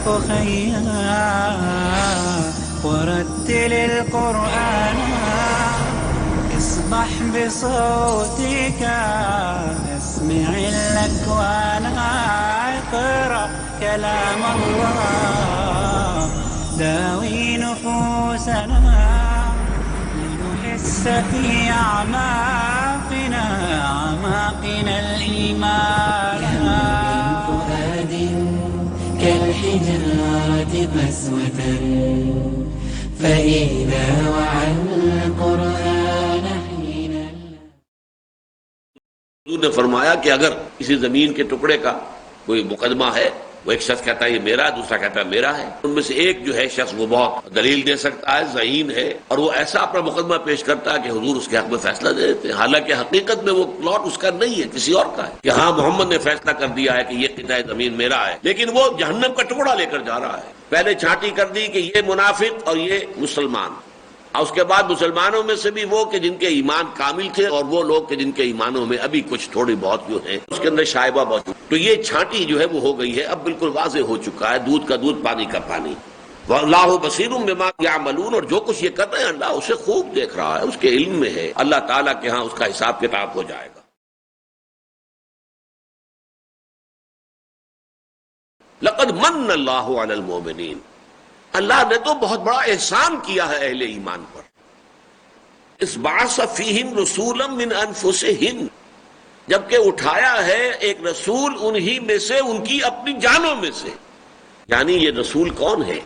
أخيا ورتل القرآن اصبح بصوتك اسمع الأكوان اقرأ كلام الله داوي نفوسنا لنحس في أعماقنا الإيمان من فؤاد كالحجارة قسوة فإذا وعى القرآن حين حضور نے فرمایا کہ اگر کسی زمین کے ٹکڑے کا کوئی مقدمہ ہے، وہ ایک شخص کہتا ہے یہ میرا ہے، دوسرا کہتا ہے میرا ہے، ان میں سے ایک جو ہے شخص وہ بہت دلیل دے سکتا ہے، ذہین ہے، اور وہ ایسا اپنا مقدمہ پیش کرتا ہے کہ حضور اس کے حق میں فیصلہ دے دیتے ہیں، حالانکہ حقیقت میں وہ پلاٹ اس کا نہیں ہے، کسی اور کا ہے، کہ ہاں محمد نے فیصلہ کر دیا ہے کہ یہ قطعہ زمین میرا ہے، لیکن وہ جہنم کا ٹکڑا لے کر جا رہا ہے۔ پہلے چھانٹی کر دی کہ یہ منافق اور یہ مسلمان، اور اس کے بعد مسلمانوں میں سے بھی وہ کہ جن کے ایمان کامل تھے اور وہ لوگ کہ جن کے ایمانوں میں ابھی کچھ تھوڑی بہت جو ہیں اس کے اندر شائبہ موجود، تو یہ چھانٹی جو ہے وہ ہو گئی ہے، اب بالکل واضح ہو چکا ہے، دودھ کا دودھ پانی کا پانی۔ واللہ بصیر بما یعملون، اور جو کچھ یہ کر رہے ہیں اللہ اسے خوب دیکھ رہا ہے، اس کے علم میں ہے، اللہ تعالیٰ کے ہاں اس کا حساب کتاب ہو جائے گا۔ لقد من اللہ علی المؤمنین، اللہ نے تو بہت بڑا احسان کیا ہے اہل ایمان پر۔ اس بعث فیہم رسولا من انفسہم، جبکہ اٹھایا ہے ایک رسول انہی میں سے، ان کی اپنی جانوں میں سے۔ یعنی یہ رسول کون ہے؟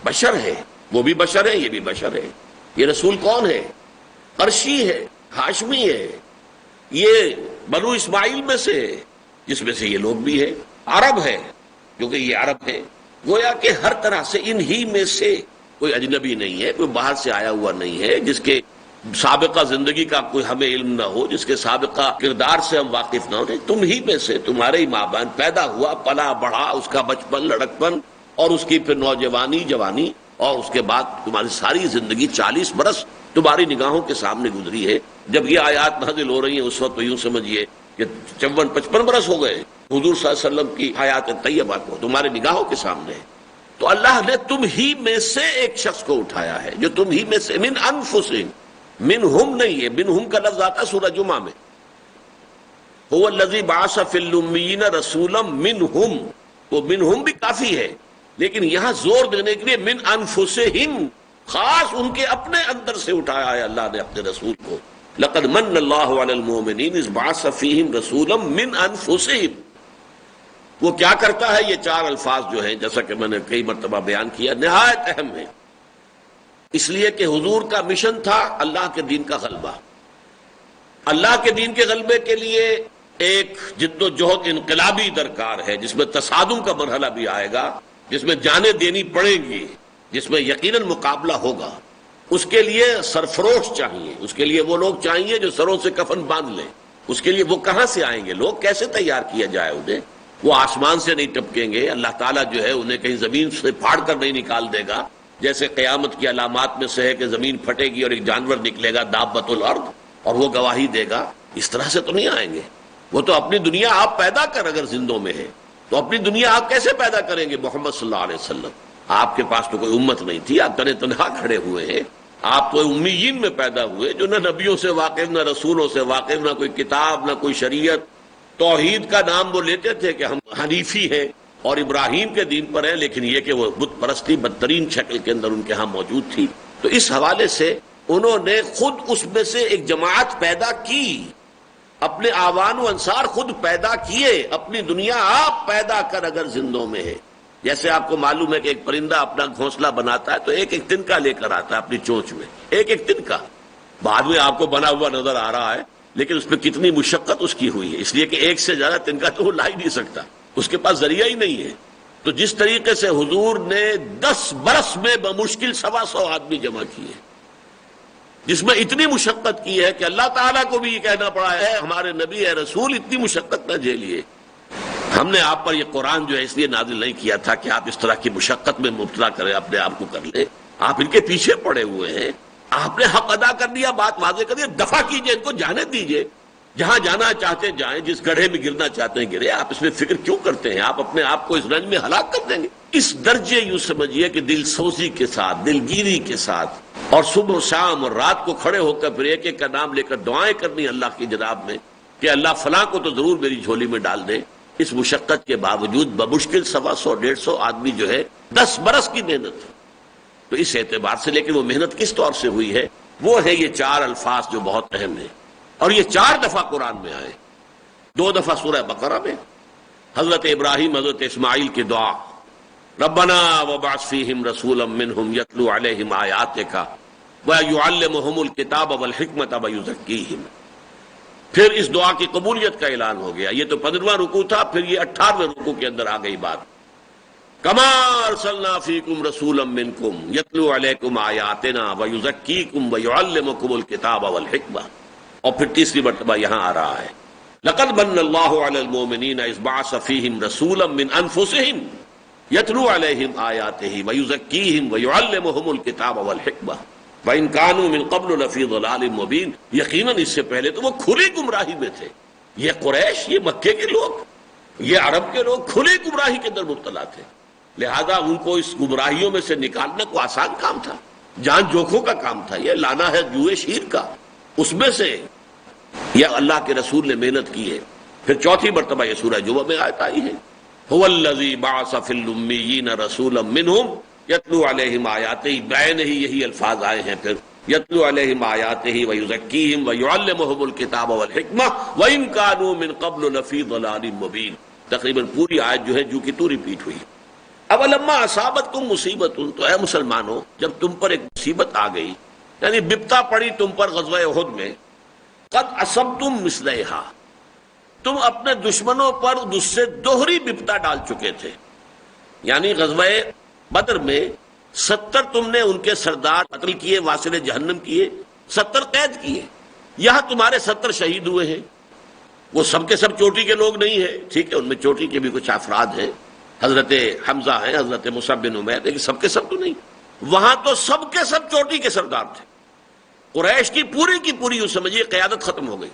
بشر ہے، وہ بھی بشر ہے، یہ بھی بشر ہے۔ یہ رسول کون ہے؟ قرشی ہے، ہاشمی ہے، یہ بنو اسماعیل میں سے ہے، جس میں سے یہ لوگ بھی ہیں، عرب ہے کیونکہ یہ عرب ہے، گویا کہ ہر طرح سے انہی میں سے، کوئی اجنبی نہیں ہے، کوئی باہر سے آیا ہوا نہیں ہے، جس کے سابقہ زندگی کا کوئی ہمیں علم نہ ہو، جس کے سابقہ کردار سے ہم واقف نہ ہو، تم ہی میں سے، تمہارے ہی مابین پیدا ہوا، پلا بڑھا، اس کا بچپن، لڑکپن، اور اس کی پھر نوجوانی، جوانی، اور اس کے بعد تمہاری ساری زندگی 40 برس تمہاری نگاہوں کے سامنے گزری ہے۔ جب یہ آیات نازل ہو رہی ہیں اس وقت تو یوں سمجھیے کہ 54-55 برس ہو گئے حضور صلی اللہ علیہ وسلم کی حیات طیبہ کو تمہارے نگاہوں کے سامنے ہے۔ تو اللہ نے تم ہی میں سے ایک شخص کو اٹھایا ہے، جو تم ہی میں سے، من انفسہم، منہم نہیں ہے، منہم کا لفظ آتا ہے سورہ جمعہ میں، هو الذی بعث فی الامیین رسولا منہم، وہ منہم بھی کافی ہے، لیکن یہاں زور دینے کے لیے من انفسہم، خاص ان کے اپنے اندر سے اٹھایا ہے اللہ نے اپنے رسول کو۔ لقد من اللہ علی المؤمنین اذ بعث فیہم رسولا من انفسہم۔ وہ کیا کرتا ہے؟ یہ 4 الفاظ جو ہیں، جیسا کہ میں نے کئی مرتبہ بیان کیا، نہایت اہم ہے، اس لیے کہ حضور کا مشن تھا اللہ کے دین کا غلبہ۔ اللہ کے دین کے غلبے کے لیے ایک جد و جہد انقلابی درکار ہے، جس میں تصادم کا مرحلہ بھی آئے گا، جس میں جانیں دینی پڑیں گی، جس میں یقیناً مقابلہ ہوگا۔ اس کے لیے سرفروش چاہیے، اس کے لیے وہ لوگ چاہیے جو سروں سے کفن باندھ لیں۔ اس کے لیے وہ کہاں سے آئیں گے؟ لوگ کیسے تیار کیا جائے انہیں؟ وہ آسمان سے نہیں ٹپکیں گے، اللہ تعالیٰ جو ہے انہیں کہیں زمین سے پھاڑ کر نہیں نکال دے گا، جیسے قیامت کی علامات میں سے ہے کہ زمین پھٹے گی اور ایک جانور نکلے گا، دابۃ الارض، اور وہ گواہی دے گا۔ اس طرح سے تو نہیں آئیں گے، وہ تو اپنی دنیا آپ پیدا کر، اگر زندوں میں ہے تو اپنی دنیا آپ کیسے پیدا کریں گے؟ محمد صلی اللہ علیہ وسلم، آپ کے پاس تو کوئی امت نہیں تھی، آپ تنہا کھڑے ہوئے ہیں، آپ تو امیین میں پیدا ہوئے جو نہ نبیوں سے واقف، نہ رسولوں سے واقف، نہ کوئی کتاب، نہ کوئی شریعت۔ توحید کا نام وہ لیتے تھے کہ ہم حنیفی ہیں اور ابراہیم کے دین پر ہیں، لیکن یہ کہ وہ بت پرستی بدترین شکل کے اندر ان کے ہاں موجود تھی۔ تو اس حوالے سے انہوں نے خود اس میں سے ایک جماعت پیدا کی، اپنے آوان و انصار خود پیدا کیے، اپنی دنیا آپ پیدا کر اگر زندوں میں ہے۔ جیسے آپ کو معلوم ہے کہ ایک پرندہ اپنا گھونسلہ بناتا ہے تو ایک ایک تنکا لے کر آتا ہے اپنی چونچ میں، ایک ایک تنکا، بعد میں آپ کو بنا ہوا نظر آ رہا ہے، لیکن اس پہ کتنی مشقت اس کی ہوئی ہے، اس لیے کہ ایک سے زیادہ تنکا تو وہ لا ہی نہیں سکتا، اس کے پاس ذریعہ ہی نہیں ہے۔ تو جس طریقے سے حضور نے 10 برس میں بمشکل 125 آدمی جمع کیے، جس میں اتنی مشقت کی ہے کہ اللہ تعالیٰ کو بھی یہ کہنا پڑا ہے ہمارے نبی اے رسول اتنی مشقت نہ جھیلیے، ہم نے آپ پر یہ قرآن جو ہے اس لیے نازل نہیں کیا تھا کہ آپ اس طرح کی مشقت میں مبتلا کریں، اپنے آپ کو کر لیں، آپ ان کے پیچھے پڑے ہوئے ہیں، آپ نے حق ادا کر دیا، بات واضح کر دیا، دفع کیجئے، ان کو جانے دیجئے، جہاں جانا چاہتے جائیں، جس گڑھے میں گرنا چاہتے ہیں گرے، آپ اس میں فکر کیوں کرتے ہیں؟ آپ اپنے آپ کو اس رنج میں ہلاک کر دیں گے۔ اس درجے یوں سمجھیے کہ دل سوزی کے ساتھ، دلگیری کے ساتھ، اور صبح و شام اور رات کو کھڑے ہو کر پھر ایک ایک کا نام لے کر دعائیں کرنی اللہ کی جناب میں کہ اللہ فلاں کو تو ضرور میری جھولی میں ڈال دے. اس مشقت کے باوجود بمشکل 125-150 آدمی جو ہے 10 برس کی محنت. تو اس اعتبار سے لیکن وہ محنت کس طور سے ہوئی ہے؟ وہ ہے یہ 4 الفاظ جو بہت اہم ہیں، اور یہ 4 دفعہ قرآن میں آئے. 2 دفعہ سورہ بقرہ میں حضرت ابراہیم حضرت اسماعیل کی دعا، ربنا وبعث فیہم رسولا منہم یتلو علیہم آیاتک ویعلمہم الکتاب والحکمۃ ویزکیہم. پھر اس دعا کی قبولیت کا اعلان ہو گیا. یہ تو 15واں رکوع تھا، پھر یہ 18ویں رکوع کے اندر آ گئی بات، کما ارسلنا فیکم رسولا منکم یتلو علیکم آیاتنا ویزکیکم ویعلمکم الکتاب والحکمہ. اور پھر تیسری مرتبہ یہاں آ رہا ہے، لقد من اللہ علی المؤمنین اذ بعث فیہم رسولا من انفسہم یتلو علیہم آیاتہ ویزکیہم ویعلمہم الکتاب والحکمہ وَإِن كَانُوا مِن قَبْلُ لَفِي ضَلَالٍ مُبِينٍ. یقیناً اس سے پہلے تو وہ کھلی گمراہی میں تھے. یہ قریش، یہ مکے کے لوگ، یہ عرب کے لوگ کھلی گمراہی کے اندر مبتلا تھے. لہذا ان کو اس گمراہیوں میں سے نکالنا کوئی آسان کام تھا، جان جوکھوں کا کام تھا. یہ لانا ہے جوئے شیر کا، اس میں سے یہ اللہ کے رسول نے محنت کی ہے. پھر 4تھی مرتبہ یہ سورہ جمعہ میں آیت آئی ہے، هُوَ الَّذِي بَعَثَ فِي الْأُمِّيِّينَ رَسُولًا مِّنْهُمْ یتلو علیہم آیاتہ. بین ہی یہی الفاظ آئے ہیں. پھر یتلو علیہم آیاتہ ویزکیہم ویعلمہم الکتاب والحکمہ وَإِن كَانُوا مِن قَبْلُ لَفِي ضَلَالٍ مُبِينٍ. تقریباً پوری آیت جو ہے جو کی تو ریپیٹ ہوئی. اب لما اصابتکم مصیبت، تو اے مسلمانوں جب تم پر ایک مصیبت آ گئی، یعنی بپتا پڑی تم پر غزوہ احد میں، قد اصبتم مثلہا، تم اپنے دشمنوں پر اس سے دوہری بپتا ڈال چکے تھے. یعنی غزوہ بدر میں 70 تم نے ان کے سردار قتل کیے، واصل جہنم کیے، 70 قید کیے. یہاں تمہارے 70 شہید ہوئے ہیں. وہ سب کے سب چوٹی کے لوگ نہیں ہیں، ٹھیک ہے، ان میں چوٹی کے بھی کچھ افراد ہیں، حضرت حمزہ ہیں، حضرت مصعب بن عمیر، لیکن سب کے سب تو نہیں. وہاں تو سب کے سب چوٹی کے سردار تھے. قریش کی پوری یوں سمجھیے قیادت ختم ہو گئی.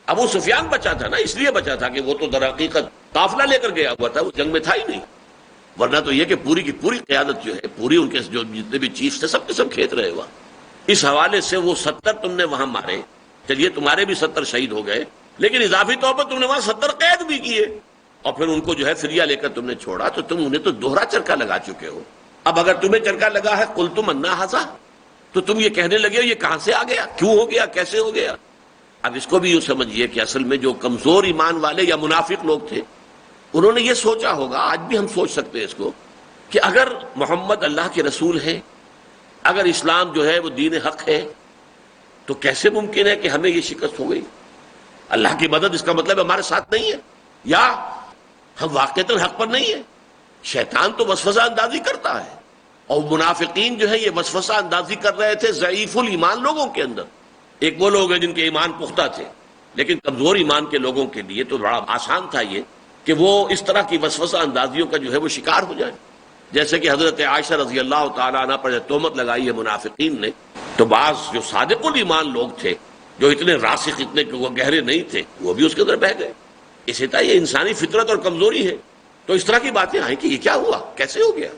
ابو سفیان بچا تھا نا، اس لیے بچا تھا کہ وہ تو در حقیقت قافلہ لے کر گیا ہوا تھا، وہ جنگ میں تھا ہی نہیں. ورنہ تو یہ کہ پوری کی پوری قیادت جو ہے، پوری ان کے جو جتنے بھی چیف تھے سب کے سب کھیت رہے ہوا. اس حوالے سے وہ 70 تم نے وہاں مارے، چلیے تمہارے بھی 70 شہید ہو گئے، لیکن اضافی طور پر تم نے وہاں 70 قید بھی کیے، اور پھر ان کو جو ہے فریہ لے کر تم نے چھوڑا. تو تم انہیں تو دوہرا چرکا لگا چکے ہو. اب اگر تمہیں چرکا لگا ہے قلتم انا ھذا، تو تم یہ کہنے لگے ہو یہ کہاں سے آ گیا، کیوں ہو گیا، کیسے ہو گیا. اب اس کو بھی یوں سمجھیے کہ اصل میں جو کمزور ایمان والے یا منافق لوگ تھے، انہوں نے یہ سوچا ہوگا، آج بھی ہم سوچ سکتے ہیں اس کو، کہ اگر محمد اللہ کے رسول ہیں، اگر اسلام جو ہے وہ دین حق ہے، تو کیسے ممکن ہے کہ ہمیں یہ شکست ہو گئی. اللہ کی مدد اس کا مطلب ہمارے ساتھ نہیں ہے، یا ہم واقعتاً حق پر نہیں ہیں. شیطان تو وسوسہ اندازی کرتا ہے، اور منافقین جو ہے یہ وسوسہ اندازی کر رہے تھے ضعیف الایمان لوگوں کے اندر. ایک وہ لوگ ہیں جن کے ایمان پختہ تھے، لیکن کمزور ایمان کے لوگوں کے لیے تو بڑا آسان تھا یہ کہ وہ اس طرح کی وسوسہ اندازیوں کا جو ہے وہ شکار ہو جائیں. جیسے کہ حضرت عائشہ رضی اللہ تعالیٰ عنہ پر تہمت لگائی ہے منافقین نے، تو بعض جو صادق الایمان لوگ تھے، جو اتنے راسخ، اتنے وہ گہرے نہیں تھے، وہ بھی اس کے اندر بہہ گئے. اسی طرح یہ انسانی فطرت اور کمزوری ہے. تو اس طرح کی باتیں آئیں کہ یہ کیا ہوا، کیسے ہو گیا.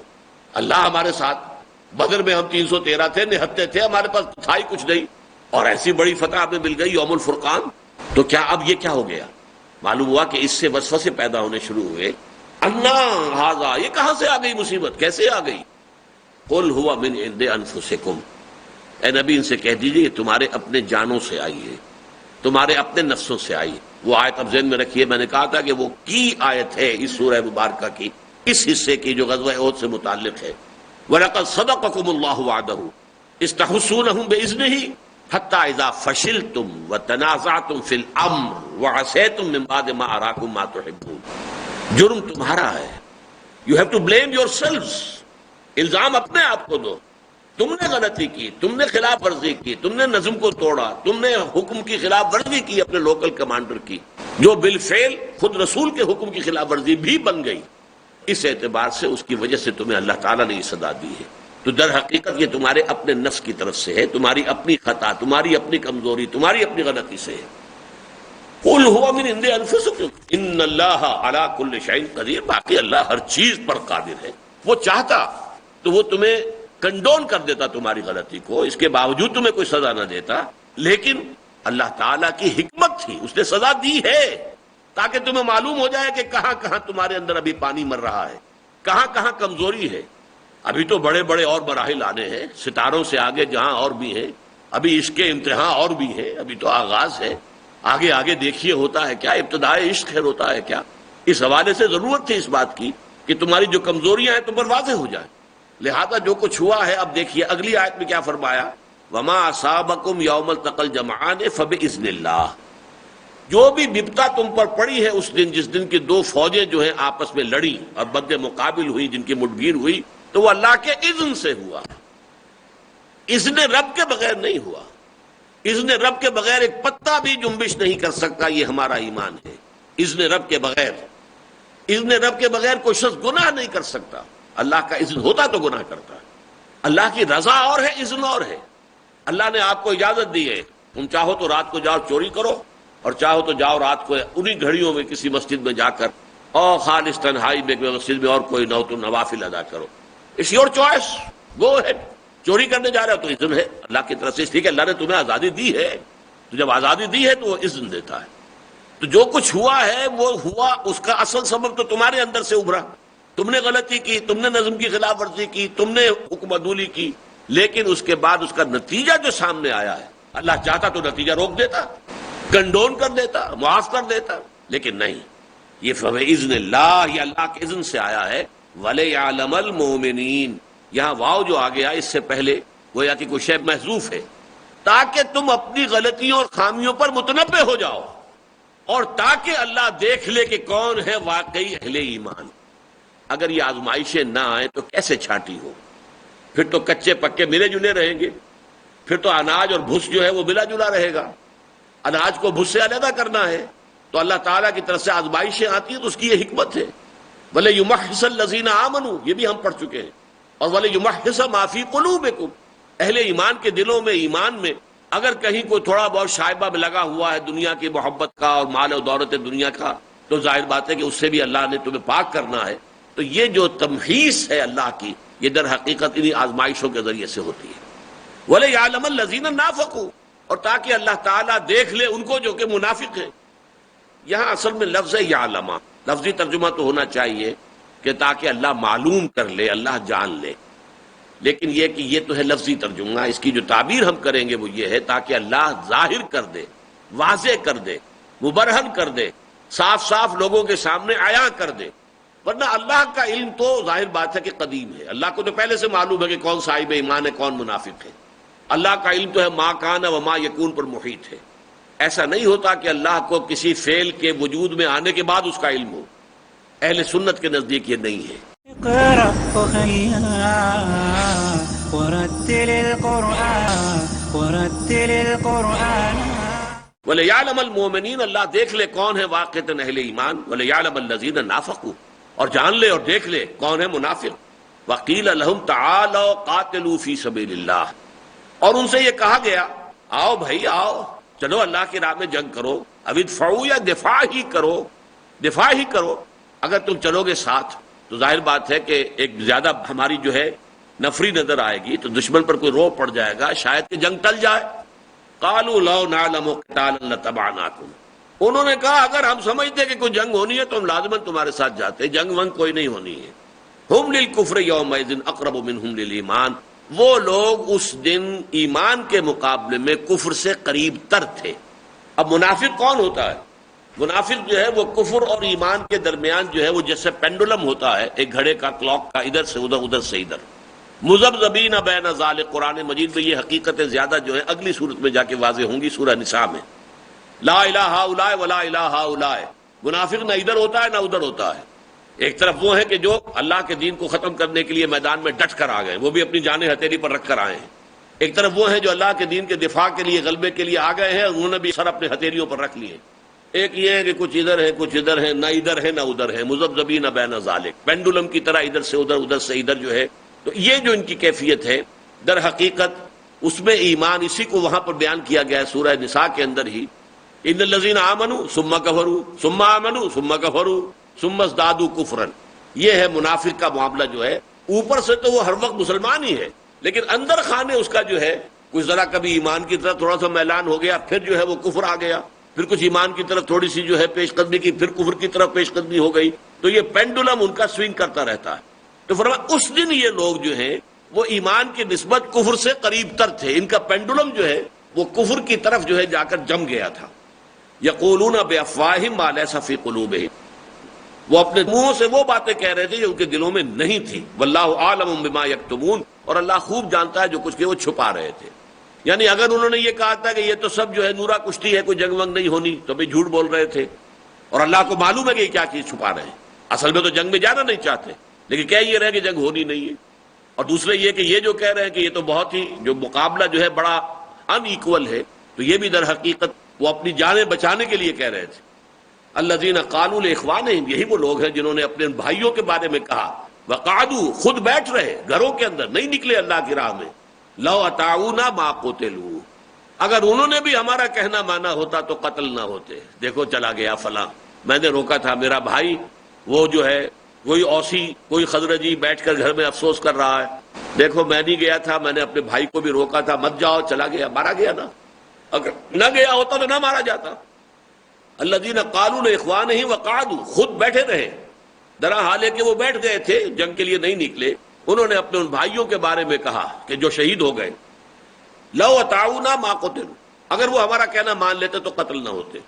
اللہ ہمارے ساتھ، بدر میں ہم 313 تھے، نہتے تھے، ہمارے پاس تھا ہی کچھ نہیں، اور ایسی بڑی فتح ہمیں مل گئی یوم الفرقان. تو کیا اب یہ کیا ہو گیا؟ معلوم ہوا کہ اس سے وسوسے پیدا ہونے شروع ہوئے. انا ھذا، یہ کہاں سے آ گئی مصیبت، کیسے آ گئی. قل ھو من عند انفسکم، اے نبی ان سے کہہ دیجئے یہ تمہارے اپنے جانوں سے آئی ہے، تمہارے اپنے نفسوں سے آئی. وہ آیت اب ذہن میں رکھیے، میں نے کہا تھا کہ وہ کی آیت ہے اس سورہ مبارکہ کی، اس حصے کی جو غزوہ احد سے متعلق ہے. وَلَقَدْ صَدَقَكُمُ اللَّهُ وَعْدَهُ إِذْ تَحُسُّونَهُم بِإِذْنِهِ حَتَّىٰ إِذَا فَشِلْتُمْ وَتَنَازَعْتُمْ فِي الْأَمْرِ وَعَصَيْتُم مِّن بَعْدِ مَا أَرَاكُم مَّا تُحِبُّونَ. جرم تمہارا ہے، you have to blame your selves, الزام اپنے آپ کو دو. تم نے غلطی کی، تم نے خلاف ورزی کی، تم نے نظم کو توڑا، تم نے حکم کی خلاف ورزی کی اپنے لوکل کمانڈر کی، جو بالفعل خود رسول کے حکم کی خلاف ورزی بھی بن گئی. اس اعتبار سے اس کی وجہ سے تمہیں اللہ تعالیٰ نے یہ سزا دی ہے. تو در حقیقت یہ تمہارے اپنے نفس کی طرف سے ہے، تمہاری اپنی خطا، تمہاری اپنی کمزوری، تمہاری اپنی غلطی سے ہے. قل هو من عند انفسکم ان اللہ علی کل شیء قدیر، باقی اللہ ہر چیز پر قادر ہے. وہ چاہتا تو وہ تمہیں کنڈون کر دیتا تمہاری غلطی کو، اس کے باوجود تمہیں کوئی سزا نہ دیتا، لیکن اللہ تعالیٰ کی حکمت تھی، اس نے سزا دی ہے تاکہ تمہیں معلوم ہو جائے کہ کہاں کہاں تمہارے اندر ابھی پانی مر رہا ہے، کہاں کہاں کمزوری ہے۔ ابھی تو بڑے بڑے اور مراحل آنے ہیں، ستاروں سے آگے جہاں اور بھی ہیں، ابھی عشق کے امتحان اور بھی ہے، ابھی تو آغاز ہے، آگے آگے دیکھیے ہوتا ہے کیا، ابتدائے عشق ہے ہوتا ہے کیا۔ اس حوالے سے ضرورت تھی اس بات کی کہ تمہاری جو کمزوریاں ہیں تم پر واضح ہو جائیں، لہذا جو کچھ ہوا ہے اب دیکھیے اگلی آیت میں کیا فرمایا، وما اصابکم یوم التقى الجمعان فباذن اللہ، جو بھی بپتا تم پر پڑی ہے اس دن، جس دن کی دو فوجیں جو ہیں آپس میں لڑی اور بد مقابل ہوئی، جن کی مٹبھیڑ ہوئی، تو وہ اللہ کے اذن سے ہوا، اذن رب کے بغیر نہیں ہوا۔ اذن رب کے بغیر ایک پتا بھی جنبش نہیں کر سکتا، یہ ہمارا ایمان ہے۔ اذن رب کے بغیر، اذن رب کے بغیر کوئی شخص گناہ نہیں کر سکتا، اللہ کا اذن ہوتا تو گناہ کرتا ہے۔ اللہ کی رضا اور ہے، اذن اور ہے۔ اللہ نے آپ کو اجازت دی ہے، تم چاہو تو رات کو جاؤ چوری کرو، اور چاہو تو جاؤ رات کو انہی گھڑیوں میں کسی مسجد میں جا کر اور خالص تنہائی میں مسجد میں اور کوئی نہ ہو تو نوافل ادا کرو، it's your choice, go ahead. چوری کرنے جا رہے ہو تو اذن ہے اللہ کی طرف سے، اس لیے کہ اللہ نے تمہیں آزادی دی ہے، تو جب آزادی دی ہے تو وہ اذن دیتا ہے۔ تو جو کچھ ہوا ہے وہ ہوا، اس کا اصل سبب تو تمہارے اندر سے ابھرا، تم نے غلطی کی، تم نے نظم کی خلاف ورزی کی، تم نے حکم عدولی کی، لیکن اس کے بعد اس کا نتیجہ جو سامنے آیا ہے، اللہ چاہتا تو نتیجہ روک دیتا، کنڈون کر دیتا، معاف کر دیتا، لیکن نہیں، یہ فباذن اللہ، یہ اللہ کے اذن سے آیا ہے۔ وَلِيَعْلَمَ الْمُؤْمِنِينَ، یہاں واو جو آ گیا اس سے پہلے گویا کہ کوئی شے محذوف ہے، تاکہ تم اپنی غلطیوں اور خامیوں پر متنبہ ہو جاؤ، اور تاکہ اللہ دیکھ لے کہ کون ہے واقعی اہل ایمان۔ اگر یہ آزمائشیں نہ آئیں تو کیسے چھانٹی ہو؟ پھر تو کچے پکے ملے جلے رہیں گے، پھر تو اناج اور بھس جو ہے وہ ملا جلا رہے گا۔ اناج کو بھس سے علیحدہ کرنا ہے تو اللہ تعالیٰ کی طرف سے آزمائشیں آتی ہیں، تو اس کی یہ حکمت ہے۔ وَلِيُمَحِّصَ الَّذِينَ آمَنُوا، یہ بھی ہم پڑھ چکے ہیں، اور وَلِيُمَحِّصَ مَا فِي قُلُوبِكُمْ، اہل ایمان کے دلوں میں، ایمان میں اگر کہیں کوئی تھوڑا بہت شائبہ میں لگا ہوا ہے دنیا کی محبت کا اور مال و دولت دنیا کا، تو ظاہر بات ہے کہ اس سے بھی اللہ نے تمہیں پاک کرنا ہے۔ تو یہ جو تمحیص ہے اللہ کی، یہ در حقیقت انہی آزمائشوں کے ذریعے سے ہوتی ہے۔ وَلِيَعْلَمَ الَّذِينَ نَافَقُوا، اور تاکہ اللہ تعالیٰ دیکھ لے ان کو جو کہ منافق ہیں۔ یہاں اصل میں لفظ یعلم، لفظی ترجمہ تو ہونا چاہیے کہ تاکہ اللہ معلوم کر لے، اللہ جان لے، لیکن یہ کہ یہ تو ہے لفظی ترجمہ، اس کی جو تعبیر ہم کریں گے وہ یہ ہے تاکہ اللہ ظاہر کر دے، واضح کر دے، مبرہن کر دے، صاف صاف لوگوں کے سامنے عیاں کر دے۔ ورنہ اللہ کا علم تو ظاہر بات ہے کہ قدیم ہے، اللہ کو تو پہلے سے معلوم ہے کہ کون صاحب ایمان ہے، کون منافق ہے۔ اللہ کا علم تو ہے ما کان و ما یکون پر محیط ہے۔ ایسا نہیں ہوتا کہ اللہ کو کسی فعل کے وجود میں آنے کے بعد اس کا علم ہو، اہل سنت کے نزدیک یہ نہیں ہے۔ اقرأ ورتل القرآن وَلِيَعْلَمَ الْمُؤْمِنِينَ، اللہ دیکھ لے کون ہے واقعتاً اہل ایمان، وَلِيَعْلَمَ الَّذِينَ نَافَقُوا، اور جان لے اور دیکھ لے کون ہے منافق۔ وَقِيلَ لَهُمْ تَعَالَوْا قَاتِلُوا فِي سَبِيلِ اللَّهِ، اور ان سے یہ کہا گیا آؤ بھائی آؤ، چلو اللہ کی راہ میں جنگ کرو، اب ادفعوا، یا دفاع ہی کرو، دفاع ہی کرو۔ اگر تم چلو گے ساتھ تو ظاہر بات ہے کہ ایک زیادہ ہماری جو ہے نفری نظر آئے گی، تو دشمن پر کوئی رو پڑ جائے گا، شاید کہ جنگ ٹل جائے۔ قالوا لو نعلم قتالا لتبعناكم، انہوں نے کہا اگر ہم سمجھتے کہ کوئی جنگ ہونی ہے تو ہم لازماً تمہارے ساتھ جاتے، جنگ ونگ کوئی نہیں ہونی ہے۔ ہم للکفر یومئذ اقرب منہم للایمان، وہ لوگ اس دن ایمان کے مقابلے میں کفر سے قریب تر تھے۔ اب منافق کون ہوتا ہے؟ منافق جو ہے وہ کفر اور ایمان کے درمیان جو ہے وہ جیسے پینڈولم ہوتا ہے، ایک گھڑے کا، کلاک کا، ادھر سے ادھر، ادھر سے ادھر، مذبذبین بین ذالک۔ قرآن مجید میں یہ حقیقتیں زیادہ جو ہے اگلی صورت میں جا کے واضح ہوں گی، سورہ نساء میں۔ لا الہ ہؤلاء ولا الہ ہؤلاء، منافق نہ ادھر ہوتا ہے نہ ادھر ہوتا ہے۔ ایک طرف وہ ہے کہ جو اللہ کے دین کو ختم کرنے کے لیے میدان میں ڈٹ کر آ گئے، وہ بھی اپنی جانیں ہتھیلی پر رکھ کر آئے ہیں۔ ایک طرف وہ ہے جو اللہ کے دین کے دفاع کے لیے، غلبے کے لیے آ گئے ہیں، انہوں نے بھی سر اپنے ہتھیلیوں پر رکھ لیے۔ ایک یہ ہے کہ کچھ ادھر ہے کچھ ادھر ہے، نہ ادھر ہے نہ ادھر ہے، مذبذبین بین ذالک، پینڈولم کی طرح ادھر سے ادھر، ادھر سے ادھر جو ہے۔ تو یہ جو ان کی کیفیت ہے در حقیقت اس میں ایمان، اسی کو وہاں پر بیان کیا گیا ہے سورہ نساء کے اندر ہی، ان الذین آمنوا ثم کفروا ثم آمنوا ثم کفروا ثم ازدادوا کفرا۔ یہ ہے منافق کا معاملہ جو ہے اوپر سے تو وہ ہر وقت مسلمان ہی ہے، لیکن اندر خانے اس کا جو ہے کچھ ذرا کبھی ایمان کی طرف تھوڑا سا میلان ہو گیا، پھر جو ہے وہ کفر آ گیا، پھر کچھ ایمان کی طرف تھوڑی سی جو ہے پیش قدمی کی، پھر کفر کی طرف پیش قدمی ہو گئی، تو یہ پینڈولم ان کا سوئنگ کرتا رہتا ہے۔ تو فرمایا اس دن یہ لوگ جو ہیں وہ ایمان کی نسبت کفر سے قریب تر تھے، ان کا پینڈولم جو ہے وہ کفر کی طرف جو ہے جا کر جم گیا تھا۔ یقولون بافواہہم ما لیس فی قلوبہم، وہ اپنے منہوں سے وہ باتیں کہہ رہے تھے جو ان کے دلوں میں نہیں تھی۔ واللہ اعلم بما یکتمون، اور اللہ خوب جانتا ہے جو کچھ کہ وہ چھپا رہے تھے۔ یعنی اگر انہوں نے یہ کہا تھا کہ یہ تو سب جو ہے نورا کشتی ہے، کوئی جنگ ونگ نہیں ہونی، تو بھی جھوٹ بول رہے تھے، اور اللہ کو معلوم ہے کہ یہ کیا چیز چھپا رہے ہیں، اصل میں تو جنگ میں جانا نہیں چاہتے، لیکن کہہ یہ رہے کہ جنگ ہونی نہیں ہے۔ اور دوسرے یہ کہ یہ جو کہہ رہے ہیں کہ یہ تو بہت ہی جو مقابلہ جو ہے بڑا ان ایکول ہے، تو یہ بھی در حقیقت وہ اپنی جانیں بچانے کے لیے کہہ رہے تھے۔ الذین قالوا لاخوانہم، یہی وہ لوگ ہیں جنہوں نے اپنے بھائیوں کے بارے میں کہا، وقعدوا، خود بیٹھ رہے گھروں کے اندر، نہیں نکلے اللہ کی راہ میں، لو اطاعونا ما قتلوا، اگر انہوں نے بھی ہمارا کہنا مانا ہوتا تو قتل نہ ہوتے۔ دیکھو چلا گیا فلاں، میں نے روکا تھا، میرا بھائی وہ جو ہے کوئی اوسی کوئی خزرجی بیٹھ کر گھر میں افسوس کر رہا ہے، دیکھو میں نہیں گیا تھا، میں نے اپنے بھائی کو بھی روکا تھا، مت جاؤ، چلا گیا، مارا گیا نا، اگر نہ گیا ہوتا تو نہ مارا جاتا۔ الذین قالوا لاخوانہم وقعدوا، خود بیٹھے رہے، درا حال ہے کہ وہ بیٹھ گئے تھے، جنگ کے لیے نہیں نکلے، انہوں نے اپنے ان بھائیوں کے بارے میں کہا کہ جو شہید ہو گئے، لو اطاعونا ما قتلوا، اگر وہ ہمارا کہنا مان لیتے تو قتل نہ ہوتے۔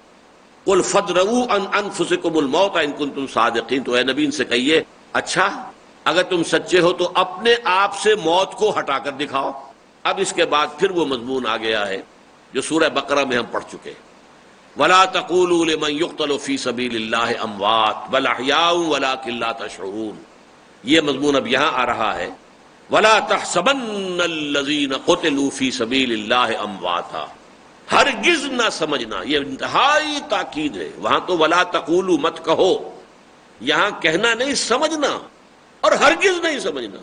قل فادرؤوا عن انفسکم الموت ان کنتم صادقین، تو اے نبی ان سے کہیے اچھا اگر تم سچے ہو تو اپنے آپ سے موت کو ہٹا کر دکھاؤ۔ اب اس کے بعد پھر وہ مضمون آ گیا ہے جو سورہ بقرہ میں ہم پڑھ چکے، وَلَا تَقُولُوا لِمَنْ يُقْتَلُ فِي سَبِيلِ اللَّهِ أَمْوَاتٌ بَلْ أَحْيَاءٌ وَلَٰكِن لَّا تَشْعُرُونَ، یہ مضمون اب یہاں آ رہا ہے، وَلَا تَحْسَبَنَّ الَّذِينَ قُتِلُوا فِي سَبِيلِ اللَّهِ أَمْوَاتًا، ہرگز نہ سمجھنا، یہ انتہائی تاکید ہے، وہاں تو وَلَا تَقُولُوا مت کہو، یہاں کہنا نہیں سمجھنا، اور ہرگز نہیں سمجھنا۔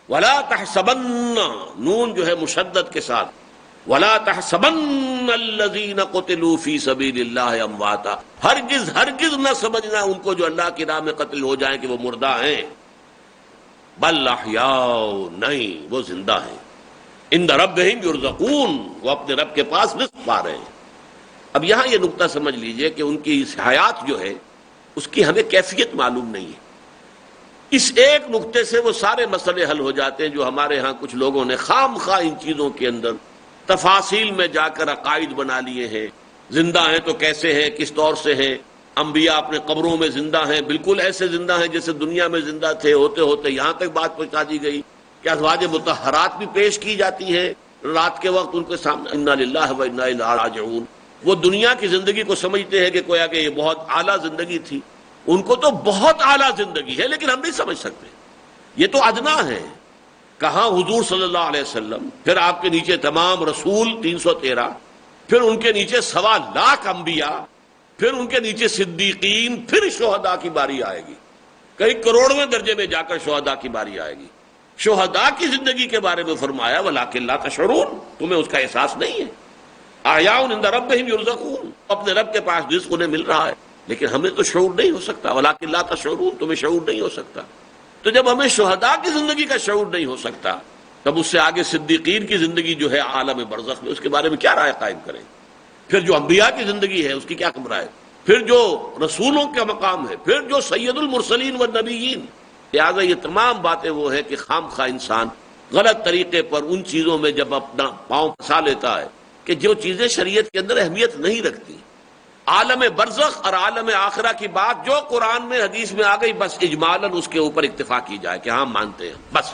وَلَا تَحْسَبَنَّ، نون جو ہے مشدد کے ساتھ، وَلَا تَحْسَبَنَّ الَّذِينَ قُتِلُوا فِي سَبِيلِ اللَّهِ أَمْوَاتًا، ہرگز ہرگز نہ سمجھنا ان کو جو اللہ کی راہ میں قتل ہو جائیں کہ وہ مردہ ہیں، بل احیاء، نہیں وہ زندہ ہیں، عند ربہم یرزقون، وہ اپنے رب کے پاس رزق پا رہے ہیں۔ اب یہاں یہ نقطہ سمجھ لیجئے کہ ان کی اس حیات جو ہے اس کی ہمیں کیفیت معلوم نہیں ہے، اس ایک نقطے سے وہ سارے مسئلے حل ہو جاتے ہیں جو ہمارے ہاں کچھ لوگوں نے خام خواہ ان چیزوں کے اندر تفاصیل میں جا کر عقائد بنا لیے ہیں۔ زندہ ہیں تو کیسے ہیں، کس طور سے ہیں، انبیاء اپنے قبروں میں زندہ ہیں، بالکل ایسے زندہ ہیں جیسے دنیا میں زندہ تھے، ہوتے ہوتے یہاں تک بات پہنچا دی گئی کہ ازواج مطہرات بھی پیش کی جاتی ہیں رات کے وقت ان کے سامنے، انا للہ و انا الیہ راجعون۔ وہ دنیا کی زندگی کو سمجھتے ہیں کہ گویا کہ یہ بہت اعلیٰ زندگی تھی، ان کو تو بہت اعلیٰ زندگی ہے لیکن ہم نہیں سمجھ سکتے، یہ تو ادنا ہے۔ کہاں حضور صلی اللہ علیہ وسلم، پھر آپ کے نیچے تمام رسول 313، پھر ان کے نیچے 1.25 انبیاء، پھر ان کے نیچے صدیقین، پھر شہداء کی باری آئے گی، کئی کروڑویں درجے میں جا کر شہداء کی باری آئے گی۔ شہداء کی زندگی کے بارے میں فرمایا وَلَٰكِن لَّا تَشْعُرُونَ، تمہیں اس کا احساس نہیں ہے۔ احیاء عند ربہم یرزقون، اپنے رب کے پاس رزق انہیں مل رہا ہے، لیکن ہمیں تو شعور نہیں ہو سکتا، وَلَٰكِن لَّا تَشْعُرُونَ، تمہیں شعور نہیں ہو سکتا۔ تو جب ہمیں شہداء کی زندگی کا شعور نہیں ہو سکتا، تب اس سے آگے صدیقین کی زندگی جو ہے عالم برزخ میں، اس کے بارے میں کیا رائے قائم کریں؟ پھر جو انبیاء کی زندگی ہے اس کی کیا رائے؟ پھر جو رسولوں کا مقام ہے، پھر جو سید المرسلین والنبیین۔ لہٰذا یہ تمام باتیں وہ ہیں کہ خام خواہ انسان غلط طریقے پر ان چیزوں میں جب اپنا پاؤں پھنسا لیتا ہے کہ جو چیزیں شریعت کے اندر اہمیت نہیں رکھتی، عالم برزخ اور عالم آخرہ کی بات جو قرآن میں حدیث میں آ گئی، بس اجمالاً اس کے اوپر اکتفا کی جائے کہ ہاں مانتے ہیں، بس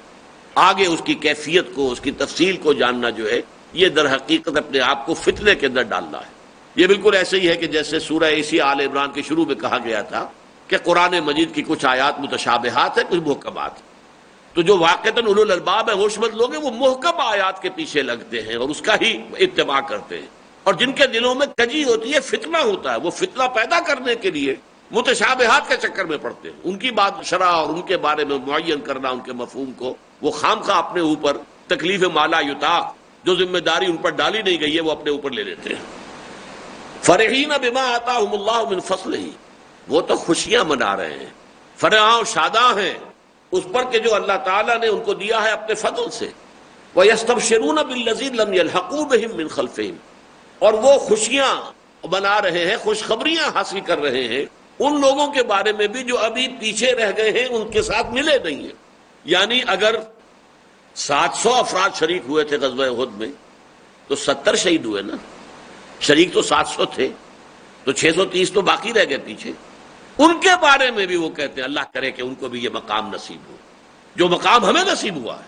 آگے اس کی کیفیت کو، اس کی تفصیل کو جاننا جو ہے یہ در حقیقت اپنے آپ کو فتنے کے اندر ڈالنا ہے۔ یہ بالکل ایسے ہی ہے کہ جیسے سورہ اسی آل عمران کے شروع میں کہا گیا تھا کہ قرآن مجید کی کچھ آیات متشابہات ہیں، کچھ محکمات ہیں، تو جو واقعتاً اولو الالباب ہیں، ہوش مند لوگ ہیں، وہ محکم آیات کے پیچھے لگتے ہیں اور اس کا ہی اتباع کرتے ہیں، اور جن کے دلوں میں کجی ہوتی ہے، فتنہ ہوتا ہے، وہ فتنہ پیدا کرنے کے لیے متشابہات کے چکر میں پڑتے ہیں، ان کی بات شرح اور ان کے بارے میں معین کرنا ان کے مفہوم کو، وہ خام خواہ اپنے اوپر تکلیف مالا یطاق، جو ذمہ داری ان پر ڈالی نہیں گئی ہے، وہ اپنے اوپر لے لیتے ہیں۔ فرحین بما آتاہم اللہ من فضلہ، وہ تو خوشیاں منا رہے ہیں، فرحاں و شاداں ہیں اس پر کہ جو اللہ تعالیٰ نے ان کو دیا ہے اپنے فضل سے. وَيَسْتَبْشِرُونَ بِالَّذِينَ لَمْ يَلْحَقُوا بِهِم مِّن خَلْفِهِمْ، اور وہ خوشیاں بنا رہے ہیں، خوشخبریاں حاصل کر رہے ہیں ان لوگوں کے بارے میں بھی جو ابھی پیچھے رہ گئے ہیں، ان کے ساتھ ملے نہیں ہیں. یعنی اگر 700 افراد شریک ہوئے تھے غزوہ احد میں تو 70 شہید ہوئے نا. شریک تو 700 تھے تو 630 تو باقی رہ گئے پیچھے. ان کے بارے میں بھی وہ کہتے ہیں اللہ کرے کہ ان کو بھی یہ مقام نصیب ہو جو مقام ہمیں نصیب ہوا ہے.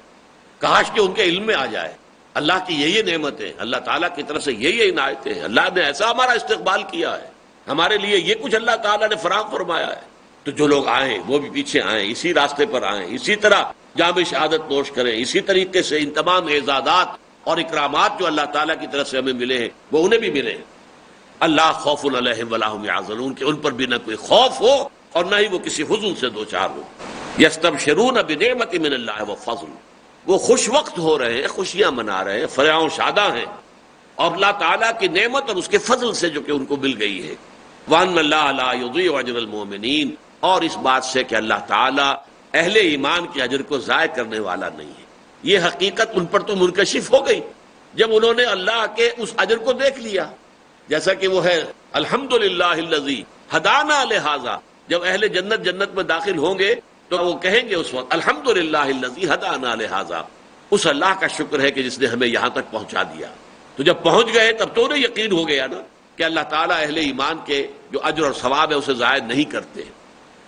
کاش کہ ان کے علم میں آ جائے اللہ کی یہ نعمتیں، اللہ تعالیٰ کی طرف سے یہ عنایتیں ہیں، اللہ نے ایسا ہمارا استقبال کیا ہے، ہمارے لیے یہ کچھ اللہ تعالیٰ نے فراہم فرمایا ہے. تو جو لوگ آئیں وہ بھی پیچھے آئیں، اسی راستے پر آئیں، اسی طرح جام شہادت نوش کریں، اسی طریقے سے ان تمام اعزازات اور اکرامات جو اللہ تعالیٰ کی طرف سے ہمیں ملے ہیں وہ انہیں بھی ملے ہیں. اللہ خوف علیہم ولا ہم یحزنون، کہ ان پر بھی نہ کوئی خوف ہو اور نہ ہی وہ کسی حزن سے دوچار ہو. یستبشرون بنعمت من اللہ وفضل، وہ خوش وقت ہو رہے ہیں، خوشیاں منا رہے ہیں، فرحاں و شاداں ہیں اور اللہ تعالیٰ کی نعمت اور اس کے فضل سے جو کہ ان کو مل گئی ہے. وَأَنَّ اللَّهَ لَا يُضِيعُ أَجْرَ الْمُؤْمِنِينَ، اور اس بات سے کہ اللہ تعالیٰ اہل ایمان کے اجر کو ضائع کرنے والا نہیں ہے. یہ حقیقت ان پر تو منکشف ہو گئی جب انہوں نے اللہ کے اس اجر کو دیکھ لیا، جیسا کہ وہ ہے الحمدللہ الذی ہدانا لہذا. جب اہل جنت جنت میں داخل ہوں گے تو وہ کہیں گے اس وقت الحمدللہ الذی ہدانا لہذا، اس اللہ کا شکر ہے کہ جس نے ہمیں یہاں تک پہنچا دیا. تو جب پہنچ گئے تب تو انہیں یقین ہو گیا نا کہ اللہ تعالیٰ اہل ایمان کے جو اجر اور ثواب ہے اسے ضائع نہیں کرتے.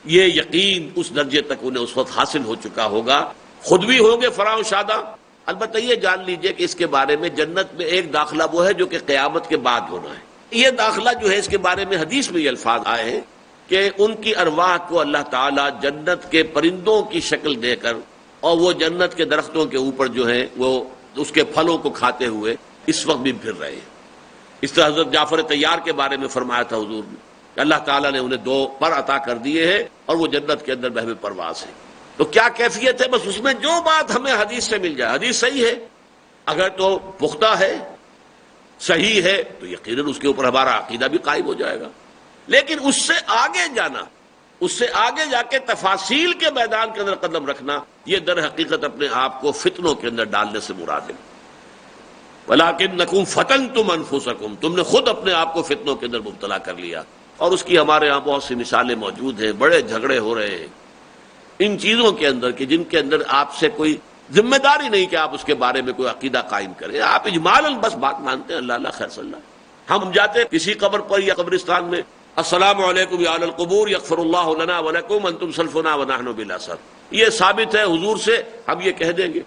یہ یقین اس درجے تک انہیں اس وقت حاصل ہو چکا ہوگا، خود بھی ہوں گے فراح و شادہ. البتہ یہ جان لیجئے کہ اس کے بارے میں جنت میں ایک داخلہ وہ ہے جو کہ قیامت کے بعد ہونا ہے. یہ داخلہ جو ہے اس کے بارے میں حدیث میں یہ الفاظ آئے ہیں کہ ان کی ارواح کو اللہ تعالیٰ جنت کے پرندوں کی شکل دے کر اور وہ جنت کے درختوں کے اوپر جو ہیں وہ اس کے پھلوں کو کھاتے ہوئے اس وقت بھی پھر رہے ہیں. اس طرح حضرت جعفر طیار کے بارے میں فرمایا تھا حضور نے کہ اللہ تعالیٰ نے انہیں 2 پر عطا کر دیے ہیں اور وہ جنت کے اندر بہم پرواز ہے. تو کیا کیفیت ہے؟ بس اس میں جو بات ہمیں حدیث سے مل جائے. حدیث صحیح ہے، اگر تو پختہ ہے، صحیح ہے، تو یقیناً اس کے اوپر ہمارا عقیدہ بھی قائم ہو جائے گا. لیکن اس سے آگے جانا، اس سے آگے جا کے تفاصیل کے میدان کے اندر قدم رکھنا، یہ در حقیقت اپنے آپ کو فتنوں کے اندر ڈالنے سے مراد ہے. وَلَٰكِنَّكُمْ فَتَنْتُمْ أَنفُسَكُمْ، تم نے خود اپنے آپ کو فتنوں کے اندر مبتلا کر لیا. اور اس کی ہمارے ہاں بہت سی مثالیں موجود ہیں. بڑے جھگڑے ہو رہے ہیں ان چیزوں کے اندر کہ جن کے اندر آپ سے کوئی ذمہ داری نہیں کہ آپ اس کے بارے میں کوئی عقیدہ قائم کریں. آپ اجمالاً بس بات مانتے ہیں اللہ اللہ خیر صلی اللہ. ہم جاتے ہیں کسی قبر پر یا قبرستان میں، السلام علیکم یا اہل القبور یغفر اللہ لنا ولکم انتم سلفنا ونحن بالاثر، یہ ثابت ہے حضور سے، ہم یہ کہہ دیں گے.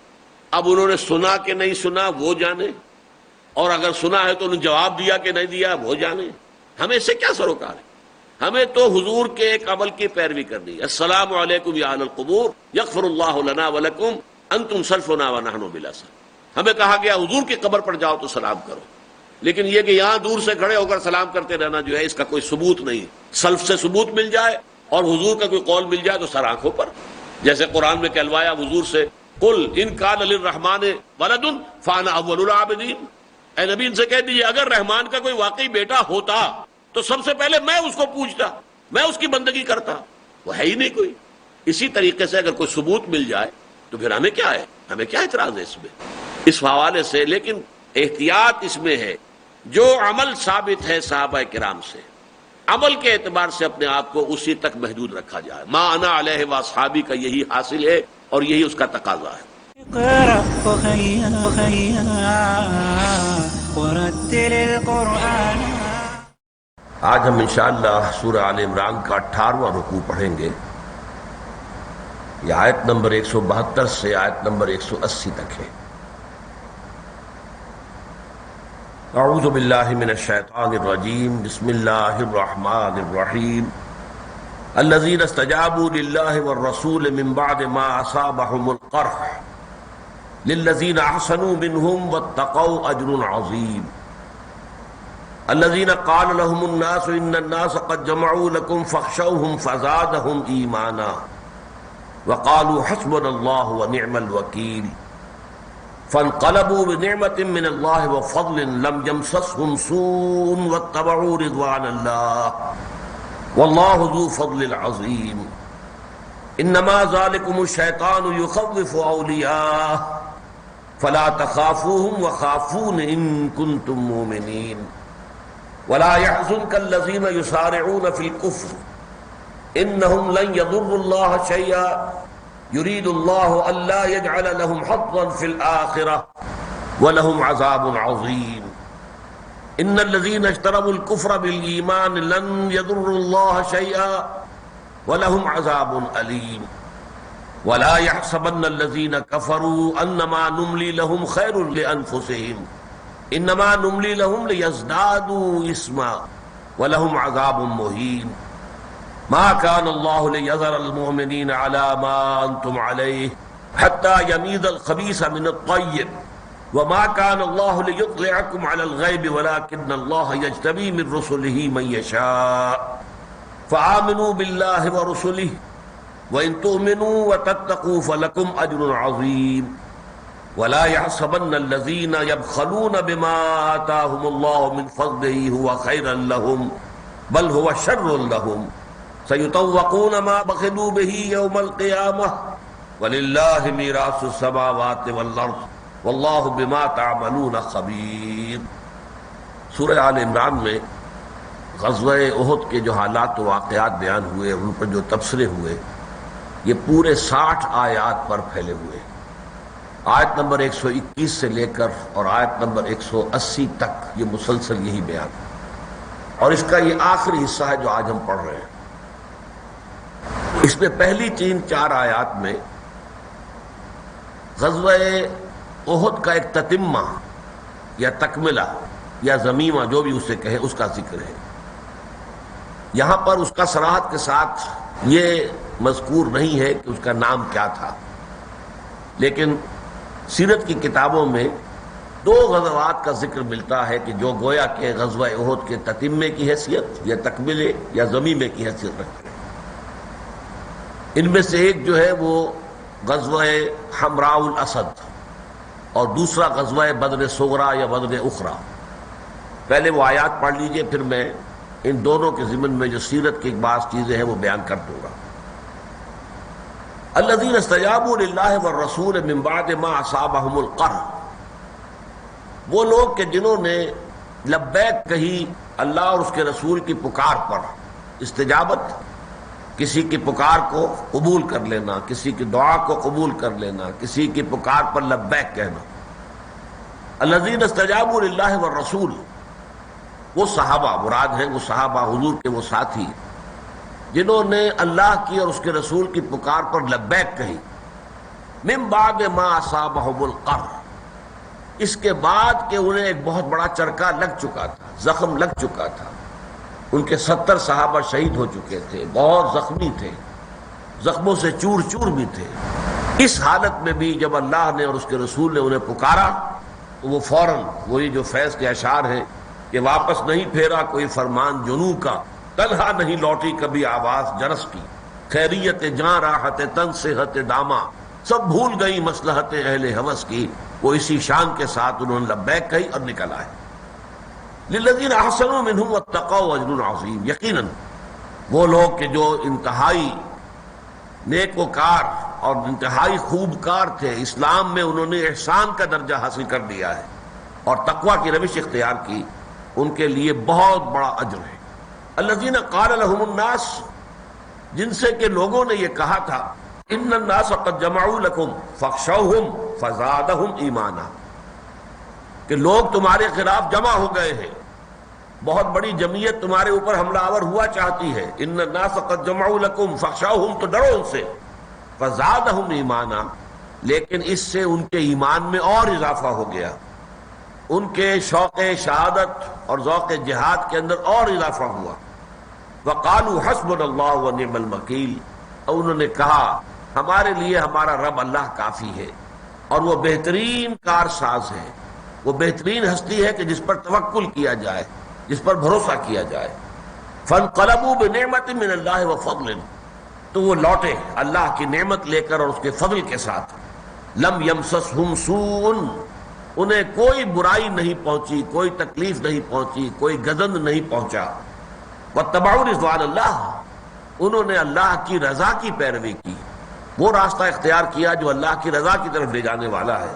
اب انہوں نے سنا کہ نہیں سنا وہ جانے، اور اگر سنا ہے تو انہوں نے جواب دیا کہ نہیں دیا وہ جانے. ہمیں اس سے کیا سروکار ہے؟ ہمیں تو حضور کے ایک عمل کی پیروی کرنی ہے. السلام علیکم یا اہل القبور یغفر اللہ لنا ولکم انتم سلفنا ونحن بالاثر. ہمیں کہا گیا حضور کی قبر پر جاؤ تو سلام کرو، لیکن یہ کہ یہاں دور سے کھڑے ہو کر سلام کرتے رہنا جو ہے اس کا کوئی ثبوت نہیں. سلف سے ثبوت مل جائے اور حضور کا کوئی قول مل جائے تو سر آنکھوں پر. جیسے قرآن میں کہلوایا حضور سے قل ان کان للرحمن ولد فانا اول العابدین، اے نبی ان سے کہہ دیجیے اگر رحمان کا کوئی واقعی بیٹا ہوتا تو سب سے پہلے میں اس کو پوچھتا، میں اس کی بندگی کرتا. وہ ہے ہی نہیں کوئی. اسی طریقے سے اگر کوئی ثبوت مل جائے تو پھر ہمیں کیا ہے، ہمیں کیا اعتراض ہے اس میں، اس حوالے سے. لیکن احتیاط اس میں ہے جو عمل ثابت ہے صحابہ کرام سے، عمل کے اعتبار سے اپنے آپ کو اسی تک محدود رکھا جائے. ما انا علیہ واصحابی کا یہی حاصل ہے اور یہی اس کا تقاضا ہے. اقرأ ورتل القرآن. آج ہم انشاءاللہ سورہ آل عمران کا 18واں رکوع پڑھیں گے. یہ آیت نمبر 172 سے آیت نمبر 180 تک ہے. اعوذ باللہ من الشیطان الرجیم، بسم اللہ الرحمن الرحیم. الذین استجابوا للہ والرسول من بعد ما اصابهم القرح للذین احسنوا منهم واتقوا اجر عظیم. الذین قال لهم الناس ان الناس قد جمعوا لكم فاخشوهم فزادهم ایمانا وقالوا حسبنا الله ونعم الوکیل. فانقلبوا بنعمة من الله وفضل لم يمسسهم سوء واتبعوا رضوان الله والله ذو فضل عظیم. انما ذالکم الشیطان یخوف اولیاءہ فلا تخافوهم وخافون ان کنتم مؤمنین ولا يحزنك الذين يسارعون في الكفر انهم لن يضروا الله شيئا يريد الله الا يجعل لهم حظا في الاخره ولهم عذاب عظيم ان الذين اشتروا الكفر بالايمان لن يضروا الله شيئا ولهم عذاب اليم ولا يحسبن الذين كفروا انما نملي لهم خير لانفسهم انما نملي لهم ليزدادوا اثما ولهم عذاب مهين ما كان الله ليذر المؤمنين على ما انتم عليه حتى يميز الخبيث من الطيب وما كان الله ليطلعكم على الغيب ولكن الله يجتبي من رسله من يشاء فآمنوا بالله ورسله وإن تؤمنوا وتتقوا فلكم أجر عظيم ولا يحسبن الذين يبخلون بما آتاهم الله من فضله هو خيرا لهم بل هو شر لهم سيطوقون ما بخلوا به يوم القيامة ولله ميراث السماوات والأرض واللہ بما تعملون خبیر۔ سورہ آل عمران میں غزوہ احد کے جو حالات و واقعات بیان ہوئے، ان پر جو تبصرے ہوئے، یہ پورے 60 آیات پر پھیلے ہوئے۔ آیت نمبر 121 سے لے کر اور آیت نمبر 180 تک یہ مسلسل یہی بیان، اور اس کا یہ آخری حصہ ہے جو آج ہم پڑھ رہے ہیں۔ اس میں پہلی 3-4 آیات میں غزوہ احد کا ایک تتمہ یا تکملہ یا ضمیمہ جو بھی اسے کہے، اس کا ذکر ہے۔ یہاں پر اس کا صراحت کے ساتھ یہ مذکور نہیں ہے کہ اس کا نام کیا تھا، لیکن سیرت کی کتابوں میں 2 غزوات کا ذکر ملتا ہے کہ جو گویا کہ غزوہ احد کے تتمے کی حیثیت یا تکملے یا ضمیمے کی حیثیت رکھتے ہیں۔ ان میں سے ایک جو ہے وہ غزوہ حمراء الاسد اور دوسرا غزوہ بدر صغریٰ یا بدر اخریٰ۔ پہلے وہ آیات پڑھ لیجئے، پھر میں ان دونوں کے ضمن میں جو سیرت کی بعض چیزیں ہیں وہ بیان کر دوں گا۔ الذین استجابوا للہ والرسول من بعد ما اصابہم القرح، وہ لوگ کہ جنہوں نے لبیک کہی اللہ اور اس کے رسول کی پکار پر۔ استجابت کسی کی پکار کو قبول کر لینا، کسی کی دعا کو قبول کر لینا، کسی کی پکار پر لبیک کہنا۔ الذین استجابوا للہ والرسول، وہ صحابہ مراد ہیں، وہ صحابہ حضور کے وہ ساتھی جنہوں نے اللہ کی اور اس کے رسول کی پکار پر لبیک کہی۔ من بعد ما اصابہم القرح، اس کے بعد کہ انہیں ایک بہت بڑا چرکا لگ چکا تھا، زخم لگ چکا تھا۔ ان کے 70 صحابہ شہید ہو چکے تھے، بہت زخمی تھے، زخموں سے چور چور بھی تھے۔ اس حالت میں بھی جب اللہ نے اور اس کے رسول نے انہیں پکارا تو وہ فوراً وہی جو فیض کے اشعار ہیں کہ واپس نہیں پھیرا کوئی فرمان جنوں کا، تنہا نہیں لوٹی کبھی آواز جرس کی، خیریت جاں راحت تن صحت داما، سب بھول گئی مصلحت اہل ہوس کی۔ وہ اسی شان کے ساتھ انہوں نے لبیک کہی اور نکل آئے۔ للذین احسنوا منہم واتقوا اجر عظیم، یقیناً وہ لوگ کہ جو انتہائی نیک وکار اور انتہائی خوب کار تھے، اسلام میں انہوں نے احسان کا درجہ حاصل کر لیا ہے اور تقویٰ کی روش اختیار کی، ان کے لیے بہت بڑا اجر ہے۔ الذین قال لهم الناس، جن سے کہ لوگوں نے یہ کہا تھا ان الناس قد جمعوا لکم فاخشوہم فزادہم ایمانا، کہ لوگ تمہارے خلاف جمع ہو گئے ہیں، بہت بڑی جمعیت تمہارے اوپر حملہ آور ہوا چاہتی ہے۔ ان الناس قد جمعوا لکم فاخشوہم، تو ڈرو ان سے، فزادہم ایمانا، لیکن اس سے ان کے ایمان میں اور اضافہ ہو گیا، ان کے شوق شہادت اور ذوق جہاد کے اندر اور اضافہ ہوا۔ وقالوا حسبنا اللہ ونعم الوکیل، اور انہوں نے کہا ہمارے لیے ہمارا رب اللہ کافی ہے، اور وہ بہترین کارساز ہے، وہ بہترین ہستی ہے کہ جس پر توکل کیا جائے، جس پر بھروسہ کیا جائے۔ فانقلبوا بنعمت من اللہ وفضل، تو وہ لوٹے اللہ کی نعمت لے کر اور اس کے فضل کے ساتھ۔ لم یمسسہم سوء، انہیں کوئی برائی نہیں پہنچی، کوئی تکلیف نہیں پہنچی، کوئی گزند نہیں پہنچا۔ واتبعوا رضوان اللہ، انہوں نے اللہ کی رضا کی پیروی کی، وہ راستہ اختیار کیا جو اللہ کی رضا کی طرف لے جانے والا ہے۔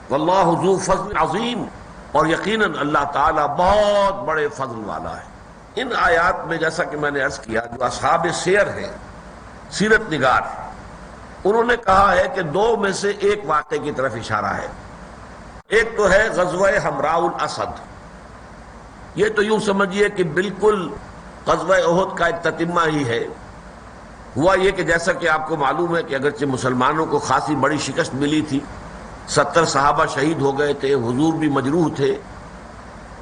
واللہ ذو فضل عظیم، اور یقیناً اللہ تعالیٰ بہت بڑے فضل والا ہے۔ ان آیات میں جیسا کہ میں نے عرض کیا، جو اصحاب سیر ہیں، سیرت نگار، انہوں نے کہا ہے کہ دو میں سے ایک واقعے کی طرف اشارہ ہے۔ ایک تو ہے غزوہ حمراء الاسد، یہ تو یوں سمجھیے کہ بالکل غزوہ احد کا ایک تتمہ ہی ہے۔ ہوا یہ کہ جیسا کہ آپ کو معلوم ہے کہ اگرچہ مسلمانوں کو خاصی بڑی شکست ملی تھی، 70 صحابہ شہید ہو گئے تھے، حضور بھی مجروح تھے،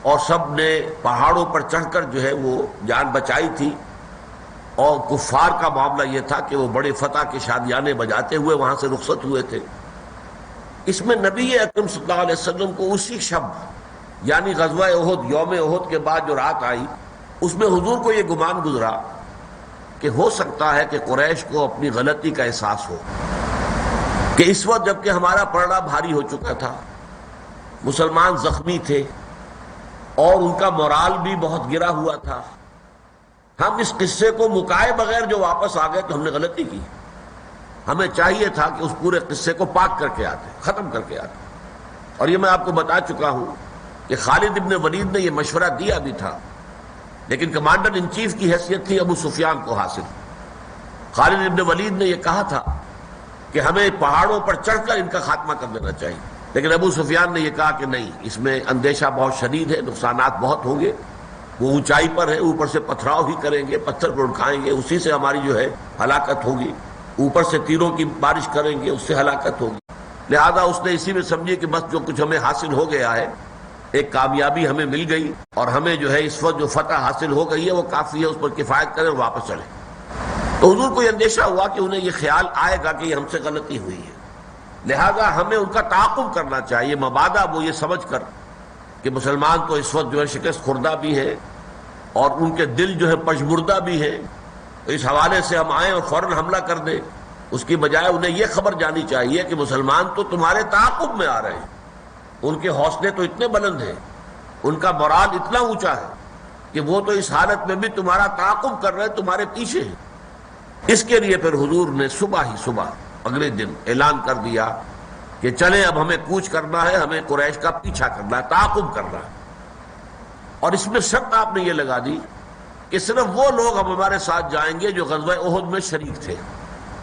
اور سب نے پہاڑوں پر چڑھ کر جو ہے وہ جان بچائی تھی، اور کفار کا معاملہ یہ تھا کہ وہ بڑے فتح کے شادیانے بجاتے ہوئے وہاں سے رخصت ہوئے تھے۔ اس میں نبی اکرم صلی اللہ علیہ وسلم کو اسی شب، یعنی غزوہ احد، یوم احد کے بعد جو رات آئی، اس میں حضور کو یہ گمان گزرا کہ ہو سکتا ہے کہ قریش کو اپنی غلطی کا احساس ہو، کہ اس وقت جبکہ ہمارا پلڑا بھاری ہو چکا تھا، مسلمان زخمی تھے اور ان کا مورال بھی بہت گرا ہوا تھا، ہم اس قصے کو مکائے بغیر جو واپس آ گئے تو ہم نے غلطی کی۔ ہمیں چاہیے تھا کہ اس پورے قصے کو پاک کر کے آتے، ختم کر کے آتے۔ اور یہ میں آپ کو بتا چکا ہوں کہ خالد ابن ولید نے یہ مشورہ دیا بھی تھا، لیکن کمانڈر ان چیف کی حیثیت تھی ابو سفیان کو حاصل۔ خالد ابن ولید نے یہ کہا تھا کہ ہمیں پہاڑوں پر چڑھ کر ان کا خاتمہ کر دینا چاہیے، لیکن ابو سفیان نے یہ کہا کہ نہیں، اس میں اندیشہ بہت شدید ہے، نقصانات بہت ہوں گے، وہ اونچائی پر ہے، اوپر سے پتھراؤ ہی کریں گے، پتھر پر اٹھائیں گے، اسی سے ہماری جو ہے ہلاکت ہوگی، اوپر سے تیروں کی بارش کریں گے، اس سے ہلاکت ہوگی۔ لہذا اس نے اسی میں سمجھے کہ بس جو کچھ ہمیں حاصل ہو گیا ہے، ایک کامیابی ہمیں مل گئی، اور ہمیں جو ہے اس وقت جو فتح حاصل ہو گئی ہے وہ کافی ہے، اس پر کفایت کریں اور واپس چلیں۔ تو حضور کو یہ اندیشہ ہوا کہ انہیں یہ خیال آئے گا کہ یہ ہم سے غلطی ہوئی ہے، لہذا ہمیں ان کا تعاقب کرنا چاہیے، مبادا وہ یہ سمجھ کر کہ مسلمان تو اس وقت جو ہے شکست خوردہ بھی ہے اور ان کے دل جو ہے پشمردہ بھی ہے، تو اس حوالے سے ہم آئیں اور فوراً حملہ کر دیں، اس کی بجائے انہیں یہ خبر جانی چاہیے کہ مسلمان تو تمہارے تعاقب میں آ رہے ہیں، ان کے حوصلے تو اتنے بلند ہیں، ان کا مورال اتنا اونچا ہے کہ وہ تو اس حالت میں بھی تمہارا تعاقب کر رہے ہیں، تمہارے پیچھے ہیں۔ اس کے لیے پھر حضور نے صبح اگلے دن اعلان کر دیا کہ چلیں اب ہمیں کوچ کرنا ہے، ہمیں قریش کا پیچھا کرنا ہے، تعاقب کرنا ہے۔ اور اس میں شرط آپ نے یہ لگا دی کہ صرف وہ لوگ اب ہمارے ساتھ جائیں گے جو غزوہ احد میں شریک تھے۔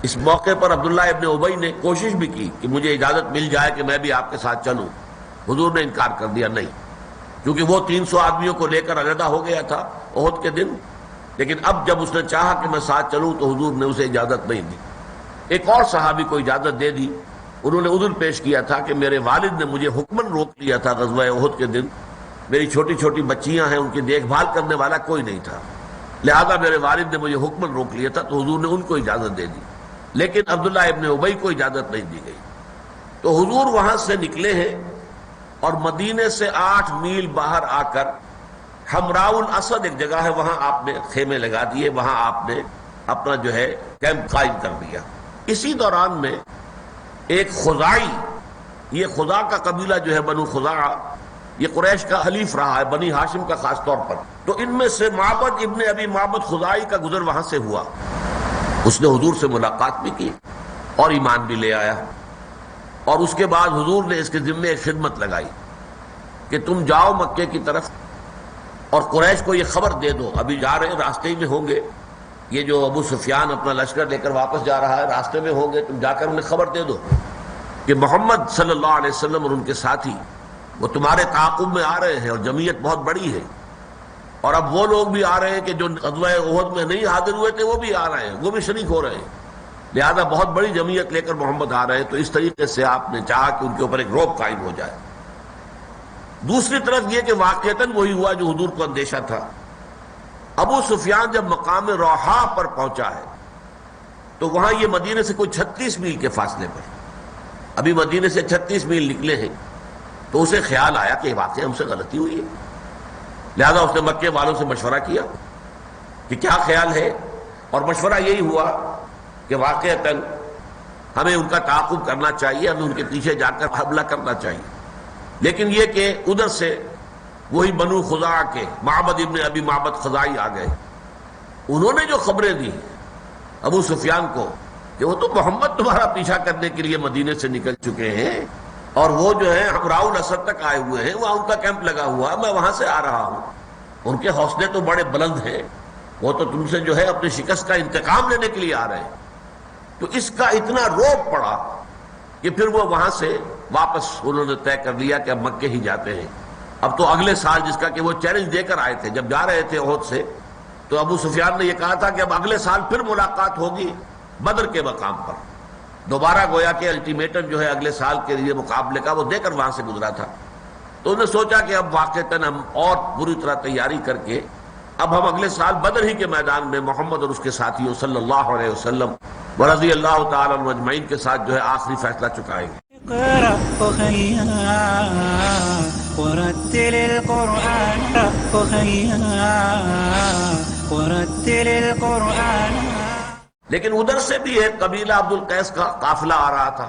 اس موقع پر عبداللہ ابن ابی نے کوشش بھی کی کہ مجھے اجازت مل جائے کہ میں بھی آپ کے ساتھ چلوں، حضور نے انکار کر دیا، نہیں، کیونکہ وہ 300 آدمیوں کو لے کر علیحدہ ہو گیا تھا احد کے دن، لیکن اب جب اس نے چاہا کہ میں ساتھ چلوں تو حضور نے اسے اجازت نہیں دی۔ ایک اور صحابی کو اجازت دے دی، انہوں نے عذر پیش کیا تھا کہ میرے والد نے مجھے حکماً روک لیا تھا غزوہ احد کے دن، میری چھوٹی چھوٹی بچیاں ہیں، ان کی دیکھ بھال کرنے والا کوئی نہیں تھا، لہذا میرے والد نے مجھے حکماً روک لیا تھا، تو حضور نے ان کو اجازت دے دی، لیکن عبداللہ ابن ابی کو اجازت نہیں دی گئی۔ تو حضور وہاں سے نکلے ہیں اور مدینے سے 8 میل باہر آ کر حمراء الاسد ایک جگہ ہے، وہاں آپ نے خیمے لگا دیے، وہاں آپ نے اپنا جو ہے کیمپ قائم کر دیا۔ اسی دوران میں ایک خزاعی، یہ خزاع کا قبیلہ جو ہے بنو خزاع، یہ قریش کا حلیف رہا ہے، بنی ہاشم کا خاص طور پر، تو ان میں سے معبد ابن ابی معبد خزاعی کا گزر وہاں سے ہوا، اس نے حضور سے ملاقات بھی کی اور ایمان بھی لے آیا، اور اس کے بعد حضور نے اس کے ذمے ایک خدمت لگائی کہ تم جاؤ مکے کی طرف اور قریش کو یہ خبر دے دو، ابھی جا رہے ہیں، راستے میں ہوں گے، یہ جو ابو سفیان اپنا لشکر لے کر واپس جا رہا ہے، راستے میں ہوں گے، تم جا کر انہیں خبر دے دو کہ محمد صلی اللہ علیہ وسلم اور ان کے ساتھی وہ تمہارے تعاقب میں آ رہے ہیں، اور جمعیت بہت بڑی ہے، اور اب وہ لوگ بھی آ رہے ہیں کہ جو غزوہ احد میں نہیں حاضر ہوئے تھے وہ بھی آ رہے ہیں، وہ بھی شریک ہو رہے ہیں، لہذا بہت بڑی جمعیت لے کر محمد آ رہے ہیں۔ تو اس طریقے سے آپ نے چاہا کہ ان کے اوپر ایک روب قائم ہو جائے۔ دوسری طرف یہ کہ واقعتاً وہی ہوا جو حضور کو اندیشہ تھا۔ ابو سفیان جب مقام روحا پر پہنچا ہے تو وہاں یہ مدینے سے کوئی 36 میل کے فاصلے پر، ابھی مدینے سے 36 میل نکلے ہیں، تو اسے خیال آیا کہ واقعی ہم سے غلطی ہوئی ہے، لہذا اس نے مکے والوں سے مشورہ کیا کہ کیا خیال ہے، اور مشورہ یہی ہوا کہ واقعتاً ہمیں ان کا تعاقب کرنا چاہیے، ہمیں ان کے پیچھے جا کر حملہ کرنا چاہیے، لیکن یہ کہ ادھر سے وہی بنو خزاع کے معبد ابن ابی معبد خزاعی آ گئے، انہوں نے جو خبریں دی ابو سفیان کو کہ وہ تو محمد تمہارا پیچھا کرنے کے لیے مدینے سے نکل چکے ہیں اور وہ جو ہے حمراء الاسد تک آئے ہوئے ہیں، وہاں ان کا کیمپ لگا ہوا ہے، میں وہاں سے آ رہا ہوں۔ ان کے حوصلے تو بڑے بلند ہیں، وہ تو تم سے جو ہے اپنی شکست کا انتقام لینے کے لیے آ رہے ہیں۔ تو اس کا اتنا روب پڑا کہ پھر وہ وہاں سے واپس انہوں نے طے کر لیا کہ اب مکے ہی جاتے ہیں۔ اب تو اگلے سال، جس کا کہ وہ چیلنج دے کر آئے تھے جب جا رہے تھے احد سے، تو ابو سفیان نے یہ کہا تھا کہ اب اگلے سال پھر ملاقات ہوگی بدر کے مقام پر۔ دوبارہ گویا کہ الٹیمیٹم جو ہے اگلے سال کے لیے مقابلے کا وہ دے کر وہاں سے گزرا تھا۔ تو انہوں نے سوچا کہ اب واقعتاً ہم اور پوری طرح تیاری کر کے اب ہم اگلے سال بدر ہی کے میدان میں محمد اور اس کے ساتھیوں صلی اللہ علیہ وسلم ورضی اللہ تعالی عنہم اجمعین کے ساتھ جو ہے آخری فیصلہ چکائیں گے۔ اقرأ أخيا ورتل القرآن أخيا ورتل القرآن۔ لیکن ادھر سے بھی ایک قبیلہ عبد القیس کا قافلہ آ رہا تھا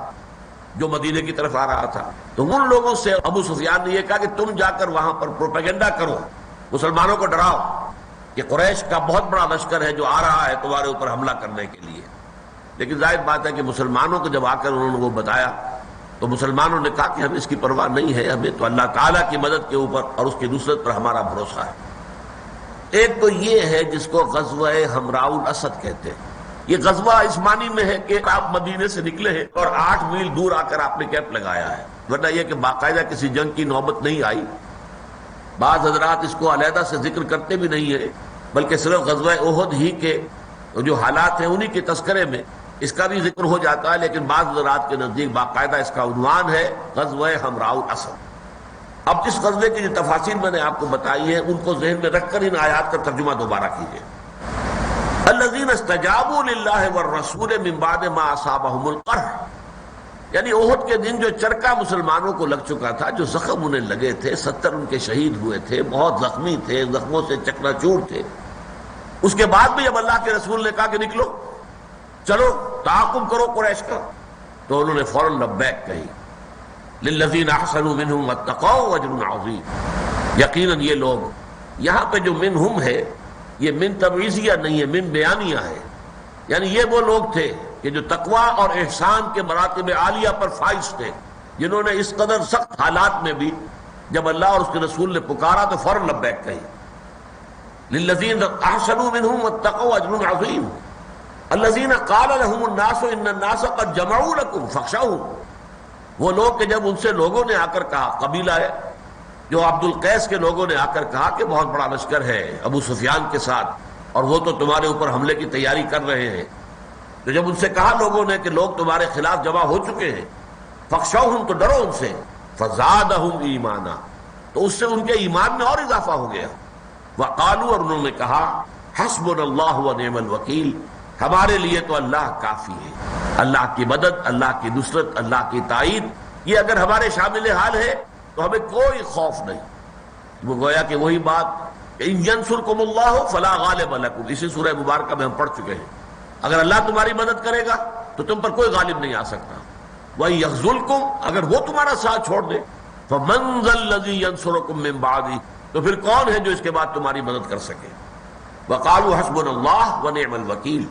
جو مدینے کی طرف آ رہا تھا، تو ان لوگوں سے ابو سفیان نے یہ کہا کہ تم جا کر وہاں پر پروپیگنڈا کرو، مسلمانوں کو ڈراؤ کہ قریش کا بہت بڑا لشکر ہے جو آ رہا ہے تمہارے اوپر حملہ کرنے کے لیے۔ لیکن ظاہر بات ہے کہ مسلمانوں کو جب آ کر انہوں نے وہ بتایا تو مسلمانوں نے کہا کہ ہمیں اس کی پرواہ نہیں ہے، ہمیں تو اللہ تعالیٰ کی مدد کے اوپر اور اس کی نصرت پر ہمارا بھروسہ ہے۔ ایک تو یہ ہے جس کو غزوہ حمراء الاسد کہتے ہیں۔ یہ غزوہ اس معنی میں ہے کہ آپ مدینے سے نکلے ہیں اور 8 میل دور آ کر آپ نے کیمپ لگایا ہے، ورنہ یہ کہ باقاعدہ کسی جنگ کی نوبت نہیں آئی۔ بعض حضرات اس کو علیحدہ سے ذکر کرتے بھی نہیں ہیں، بلکہ صرف غزوہ احد ہی کے جو حالات ہیں انہی کے تذکرے میں اس کا بھی ذکر ہو جاتا ہے، لیکن بعض حضرات کے نزدیک باقاعدہ اس کا عنوان ہے غزوہ حمراء الاسد۔ اب اس غزوے کی جو تفاصیل میں نے آپ کو بتائی ہیں ان کو ذہن میں رکھ کر ان آیات کا ترجمہ دوبارہ کیجیے۔ الذین استجابوا للہ والرسول من بعد ما اصابهم القرح، یعنی احد کے دن جو چرکا مسلمانوں کو لگ چکا تھا، جو زخم انہیں لگے تھے، 70 ان کے شہید ہوئے تھے، بہت زخمی تھے، زخموں سے چکنا چور تھے، اس کے بعد بھی جب اللہ کے رسول نے کہا کہ نکلو چلو تعاقب کرو قریش کا، تو انہوں نے فوراً لبیک کہی۔ للذین احسنوا منہم واتقوا اجر عظیم، یقیناً یہ لوگ، یہاں پہ جو منہم ہے یہ من تبعیضیہ نہیں ہے، من بیانیہ ہے، یعنی یہ وہ لوگ تھے کہ جو تقوی اور احسان کے مراتب عالیہ پر فائز تھے، جنہوں نے اس قدر سخت حالات میں بھی جب اللہ اور اس کے رسول نے پکارا تو فوراً لبیک کہی۔ للذین احسنوا منہم واتقوا اجر عظیم الذین قال لهم الناس ان الناس قد جمعوا لكم فاخشوهم، وہ لوگ کہ جب ان سے لوگوں نے آ کر کہا، قبیلہ ہے جو عبد القیس کے لوگوں نے آ کر کہا کہ بہت بڑا لشکر ہے ابو سفیان کے ساتھ اور وہ تو تمہارے اوپر حملے کی تیاری کر رہے ہیں، تو جب ان سے کہا لوگوں نے کہ لوگ تمہارے خلاف جمع ہو چکے ہیں، فخشوہم تو ڈرو ان سے، فزادہم ایمانا، تو اس سے ان کے ایمان میں اور اضافہ ہو گیا، وقالوا، اور انہوں نے کہا، حسبنا اللہ ونعم الوکیل، ہمارے لیے تو اللہ کافی ہے، اللہ کی مدد، اللہ کی نصرت، اللہ کی تائید، یہ اگر ہمارے شامل حال ہے تو ہمیں کوئی خوف نہیں۔ وہ گویا کہ وہی بات کہ ان ینصرکم اللہ فلا غالب لکم، اسی سورہ مبارکہ میں ہم پڑھ چکے ہیں، اگر اللہ تمہاری مدد کرے گا تو تم پر کوئی غالب نہیں آ سکتا، وَإِن یخذلکم، اگر وہ تمہارا ساتھ چھوڑ دے، فمن ذا الذی ینصرکم من بعدہ، تو پھر کون ہے جو اس کے بعد تمہاری مدد کر سکے۔ وقالوا حسبنا اللہ ونعم الوکیل،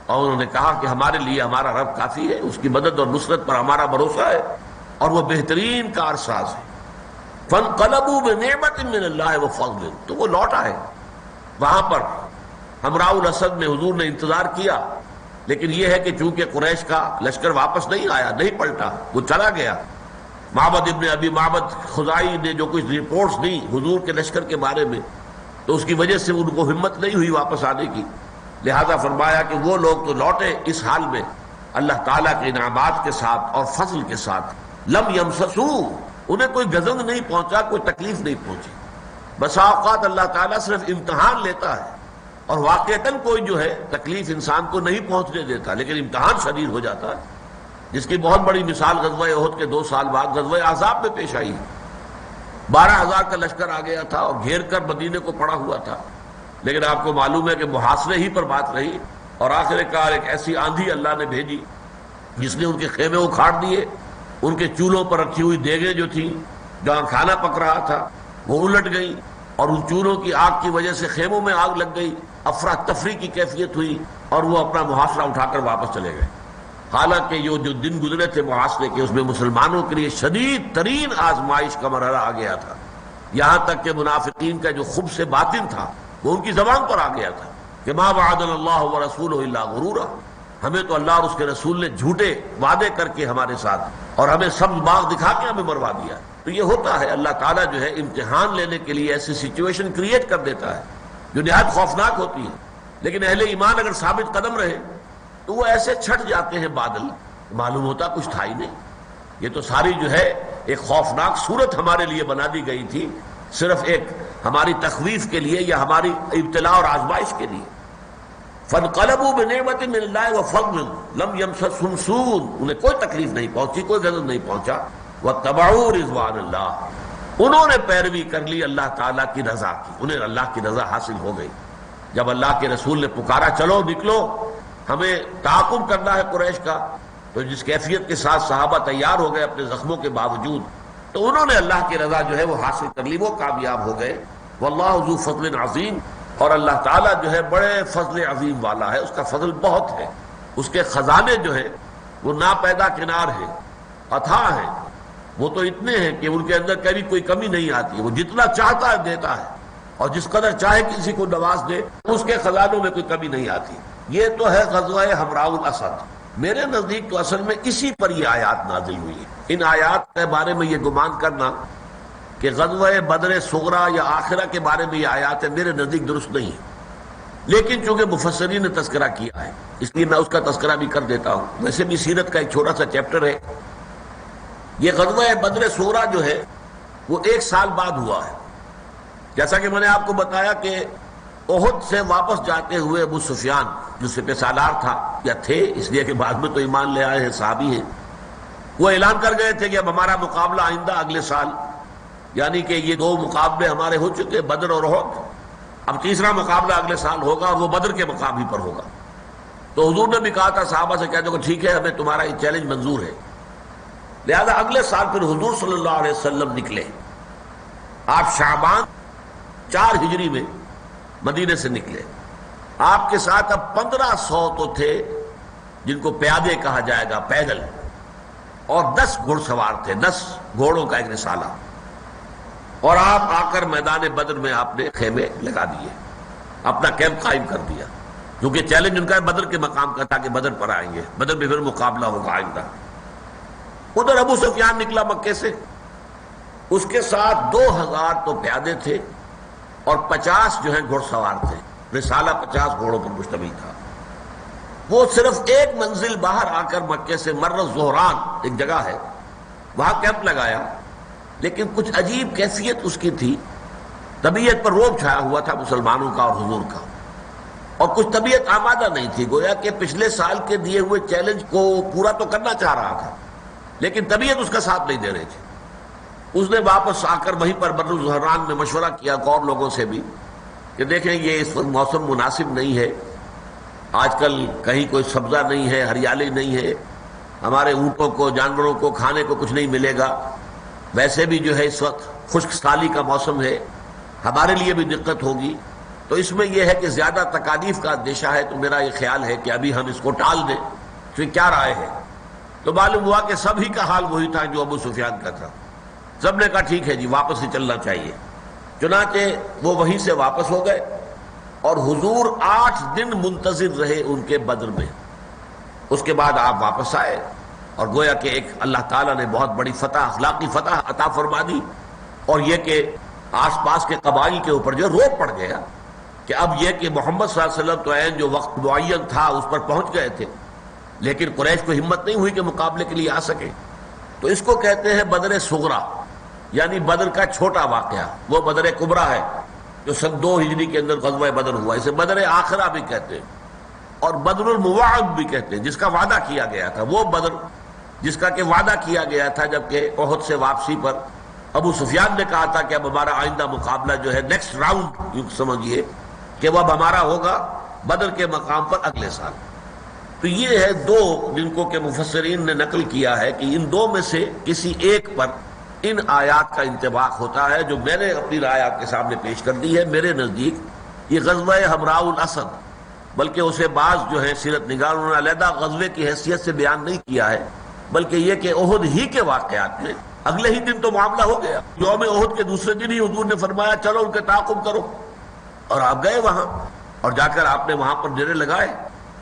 اور انہوں نے کہا کہ ہمارے لیے ہمارا رب کافی ہے، اس کی مدد اور نصرت پر ہمارا بھروسہ ہے اور وہ بہترین کارساز ہے۔ فانقلبوا بنعمت من اللہ وفضل، تو وہ لوٹ آئے وہاں پر حمراء الاسد میں، حضور نے انتظار کیا، لیکن یہ ہے کہ چونکہ قریش کا لشکر واپس نہیں آیا، نہیں پلٹا، وہ چلا گیا۔ معبد ابن ابی معبد خزائی نے جو کچھ رپورٹس دی حضور کے لشکر کے بارے میں، تو اس کی وجہ سے ان کو ہمت نہیں ہوئی واپس آنے کی، لہذا فرمایا کہ وہ لوگ تو لوٹے اس حال میں اللہ تعالیٰ کے انعامات کے ساتھ اور فضل کے ساتھ، لم یمسسوا، انہیں کوئی گزنگ نہیں پہنچا، کوئی تکلیف نہیں پہنچی۔ بسا اوقات اللہ تعالیٰ صرف امتحان لیتا ہے اور واقعتاً کوئی جو ہے تکلیف انسان کو نہیں پہنچنے دیتا، لیکن امتحان شدید ہو جاتا ہے، جس کی بہت بڑی مثال غزوہ احد کے 2 سال بعد غزوہ احزاب میں پیش آئی۔ 12,000 کا لشکر آ گیا تھا اور گھیر کر مدینے کو پڑا ہوا تھا، لیکن آپ کو معلوم ہے کہ محاصرے ہی پر بات رہی، اور آخر کار ایک ایسی آندھی اللہ نے بھیجی جس نے ان کے خیمے اکھاڑ دیے، ان کے چولہوں پر رکھی ہوئی دیگیں جو تھیں جہاں کھانا پک رہا تھا وہ الٹ گئی، اور ان چولہوں کی آگ کی وجہ سے خیموں میں آگ لگ گئی، افراتفری کی کیفیت ہوئی، اور وہ اپنا محاصرہ اٹھا کر واپس چلے گئے. حالانکہ یہ جو دن گزرے تھے محاصرے کے، اس میں مسلمانوں کے لیے شدید ترین آزمائش کا مرحلہ آ گیا تھا. یہاں تک کہ منافقین کا جو خبث باطن تھا وہ ان کی زبان پر آ گیا تھا کہ ما وعدنا اللہ ورسولہ الا غرورا، ہمیں تو اللہ اور اس کے رسول نے جھوٹے وعدے کر کے ہمارے ساتھ اور ہمیں سبز باغ دکھا کے ہمیں مروا دیا. تو یہ ہوتا ہے، اللہ تعالیٰ جو ہے امتحان لینے کے لیے ایسی سچویشن کریٹ کر دیتا ہے جو نہایت خوفناک ہوتی ہے. لیکن اہل ایمان اگر ثابت قدم رہے تو وہ ایسے چھٹ جاتے ہیں بادل، معلوم ہوتا کچھ تھا ہی نہیں. یہ تو ساری جو ہے ایک خوفناک صورت ہمارے لیے بنا دی گئی تھی، صرف ایک ہماری تخویف کے لیے یا ہماری ابتلا اور آزمائش کے لیے. فانقلبوا بنعمت من اللہ وفضل لم یمسسہم سوء، انہیں کوئی تکلیف نہیں پہنچی، کوئی غضب نہیں پہنچا. واتبعوا رضوان اللہ، انہوں نے پیروی کر لی اللہ تعالیٰ کی رضا کی، انہیں اللہ کی رضا حاصل ہو گئی. جب اللہ کے رسول نے پکارا چلو نکلو ہمیں تعاقب کرنا ہے قریش کا، تو جس کیفیت کے ساتھ صحابہ تیار ہو گئے اپنے زخموں کے باوجود، تو انہوں نے اللہ کی رضا جو ہے وہ حاصل کر لی، وہ کامیاب ہو گئے. واللہ ذو فضل عظیم، اور اللہ تعالیٰ جو ہے بڑے فضل عظیم والا ہے، اس کا فضل بہت ہے. اس کے خزانے جو ہے وہ ناپیدا کنار ہیں، اتھاہ ہیں، وہ تو اتنے ہیں کہ ان کے اندر کبھی کوئی کمی نہیں آتی. وہ جتنا چاہتا ہے دیتا ہے، اور جس قدر چاہے کسی کو نواز دے اس کے خزانوں میں کوئی کمی نہیں آتی. یہ تو ہے غزوہ حمراء الاسد. میرے نزدیک تو اصل میں اسی پر یہ آیات نازل ہوئی ہے. ان آیات کے بارے میں یہ گمان کرنا کہ غزوہ بدر صغریٰ یا آخرہ کے بارے میں یہ آیات ہے، میرے نزدیک درست نہیں ہے. لیکن چونکہ مفسرین نے تذکرہ کیا ہے اس لیے میں اس کا تذکرہ بھی کر دیتا ہوں. ویسے بھی سیرت کا ایک چھوٹا سا چیپٹر ہے. یہ غزوہ بدر صغریٰ جو ہے وہ 1 سال بعد ہوا ہے. جیسا کہ میں نے آپ کو بتایا کہ احد سے واپس جاتے ہوئے ابو سفیان جو سپہ سالار تھا یا تھے، اس لیے کہ بعد میں تو ایمان لے آئے ہیں، صحابی ہیں، وہ اعلان کر گئے تھے کہ اب ہمارا مقابلہ آئندہ اگلے سال، یعنی کہ یہ 2 مقابلے ہمارے ہو چکے بدر اور احد، اب تیسرا مقابلہ اگلے سال ہوگا اور وہ بدر کے مقام ہی پر ہوگا. تو حضور نے بھی کہا تھا صحابہ سے کہتے کہ ٹھیک ہے ہمیں تمہارا یہ چیلنج منظور ہے. لہذا اگلے سال پھر حضور صلی اللہ علیہ وسلم نکلے. آپ شعبان 4 ہجری میں مدینے سے نکلے. آپ کے ساتھ اب 1500 تو تھے جن کو پیادے کہا جائے گا، پیدل، اور 10 گھڑ سوار تھے، 10 گھوڑوں کا ایک رسالہ. اور آپ آ کر میدان بدر میں آپ نے خیمے لگا دیے، اپنا کیمپ قائم کر دیا، کیونکہ چیلنج ان کا بدر کے مقام کا تھا کہ بدر پر آئیں گے، بدر میں پھر مقابلہ ہوگا آئندہ. ادھر ابو سفیان نکلا مکے سے، اس کے ساتھ 2000 تو پیادے تھے اور 50 جو ہیں گھڑ سوار تھے. رسالہ 50 گھوڑوں پر مشتمل تھا. وہ صرف ایک منزل باہر آ کر مکے سے مر الزہران ایک جگہ ہے وہاں کیمپ لگایا. لیکن کچھ عجیب کیفیت اس کی تھی، طبیعت پر روب چھایا ہوا تھا مسلمانوں کا اور حضور کا، اور کچھ طبیعت آمادہ نہیں تھی. گویا کہ پچھلے سال کے دیے ہوئے چیلنج کو پورا تو کرنا چاہ رہا تھا لیکن طبیعت اس کا ساتھ نہیں دے رہی تھی. اس نے واپس آ کر وہیں پر بر الزہران میں مشورہ کیا اور لوگوں سے بھی کہ دیکھیں یہ اس وقت موسم مناسب نہیں ہے، آج کل کہیں کوئی سبزہ نہیں ہے، ہریالی نہیں ہے، ہمارے اونٹوں کو جانوروں کو کھانے کو کچھ نہیں ملے گا، ویسے بھی جو ہے اس وقت خشک سالی کا موسم ہے، ہمارے لیے بھی دقت ہوگی. تو اس میں یہ ہے کہ زیادہ تکالیف کا اندیشہ ہے. تو میرا یہ خیال ہے کہ ابھی ہم اس کو ٹال دیں. تو کیا رائے ہے؟ تو معلوم ہوا کہ سبھی کا حال وہی تھا جو ابو سفیان کا تھا. سب نے کہا ٹھیک ہے جی واپس ہی چلنا چاہیے. چنانچہ وہ وہیں سے واپس ہو گئے اور حضور 8 دن منتظر رہے ان کے بدر میں. اس کے بعد آپ واپس آئے اور گویا کہ ایک اللہ تعالیٰ نے بہت بڑی فتح، اخلاقی فتح عطا فرما دی. اور یہ کہ آس پاس کے قبائل کے اوپر جو روب پڑ گیا کہ اب یہ کہ محمد صلی اللہ علیہ وسلم تو عین جو وقت معین تھا اس پر پہنچ گئے تھے، لیکن قریش کو ہمت نہیں ہوئی کہ مقابلے کے لیے آ سکے. تو اس کو کہتے ہیں بدر صغریٰ، یعنی بدر کا چھوٹا واقعہ. وہ بدر کبریٰ ہے جو سن 2 ہجری کے اندر غزوہ بدر ہوا. اسے بدر آخرہ بھی کہتے ہیں اور بدر الموعد بھی کہتے ہیں، جس کا وعدہ کیا گیا تھا. وہ بدر جس کا کہ وعدہ کیا گیا تھا جبکہ احد سے واپسی پر ابو سفیان نے کہا تھا کہ اب ہمارا آئندہ مقابلہ جو ہے نیکسٹ راؤنڈ یوں سمجھیے کہ وہ اب ہمارا ہوگا بدر کے مقام پر اگلے سال. تو یہ ہے 2 جن کو کہ مفسرین نے نقل کیا ہے کہ ان 2 میں سے کسی ایک پر ان آیات کا انطباق ہوتا ہے جو میں نے اپنی رائے آپ کے سامنے پیش کر دی ہے. میرے نزدیک یہ غزوہ حمراء الاسد بلکہ اسے بعض جو ہے سیرت نگاروں نے علیحدہ غزوے کی حیثیت سے بیان نہیں کیا ہے، بلکہ یہ کہ احد ہی کے واقعات میں اگلے ہی دن تو معاملہ ہو گیا، یوم احد کے دوسرے دن ہی حضور نے فرمایا چلو ان کے تعاقب کرو، اور آپ گئے وہاں اور جا کر آپ نے وہاں پر ڈیرے لگائے۔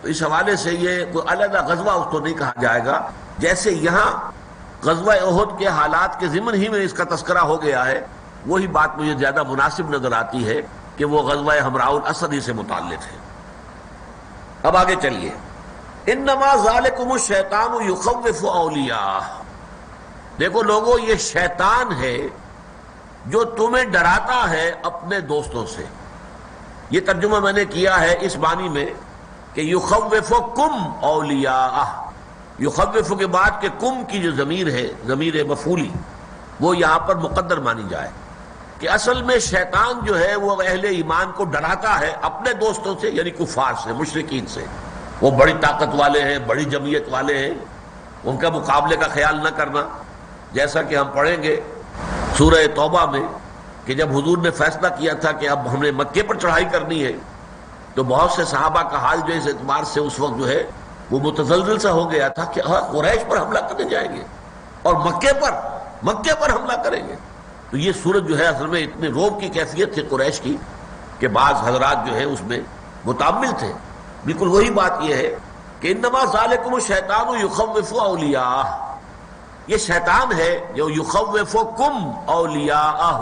تو اس حوالے سے یہ کوئی علیحدہ غزوہ اس کو نہیں کہا جائے گا، جیسے یہاں غزوہ احد کے حالات کے ضمن ہی میں اس کا تذکرہ ہو گیا ہے، وہی بات مجھے زیادہ مناسب نظر آتی ہے کہ وہ غزوہ حمراء الاسد ہی سے متعلق ہے۔ اب آگے چلیے، انما ذالکم الشیطان یخوف اولیاء، دیکھو لوگوں یہ شیطان ہے جو تمہیں ڈراتا ہے اپنے دوستوں سے۔ یہ ترجمہ میں نے کیا ہے اس معنی میں کہ یخوفکم اولیاء، یخوف کے بعد کہ کم کی جو ضمیر ہے، ضمیر مفعولی، وہ یہاں پر مقدر مانی جائے کہ اصل میں شیطان جو ہے وہ اہل ایمان کو ڈراتا ہے اپنے دوستوں سے، یعنی کفار سے، مشرکین سے۔ وہ بڑی طاقت والے ہیں، بڑی جمعیت والے ہیں، ان کا مقابلے کا خیال نہ کرنا، جیسا کہ ہم پڑھیں گے سورہ توبہ میں کہ جب حضور نے فیصلہ کیا تھا کہ اب ہم نے مکے پر چڑھائی کرنی ہے، تو بہت سے صحابہ کا حال جو اس اعتبار سے اس وقت جو ہے وہ متزلزل سا ہو گیا تھا کہ قریش پر حملہ کرنے جائیں گے اور مکے پر حملہ کریں گے۔ تو یہ صورت جو ہے اصل میں اتنے روب کی کیفیت تھی قریش کی کہ بعض حضرات جو ہے اس میں متعمل تھے۔ بالکل وہی بات یہ ہے کہ انما ذالکم الشیطان یخوف اولیاء، یہ شیطان ہے جو یخوفکم اولیاءہ،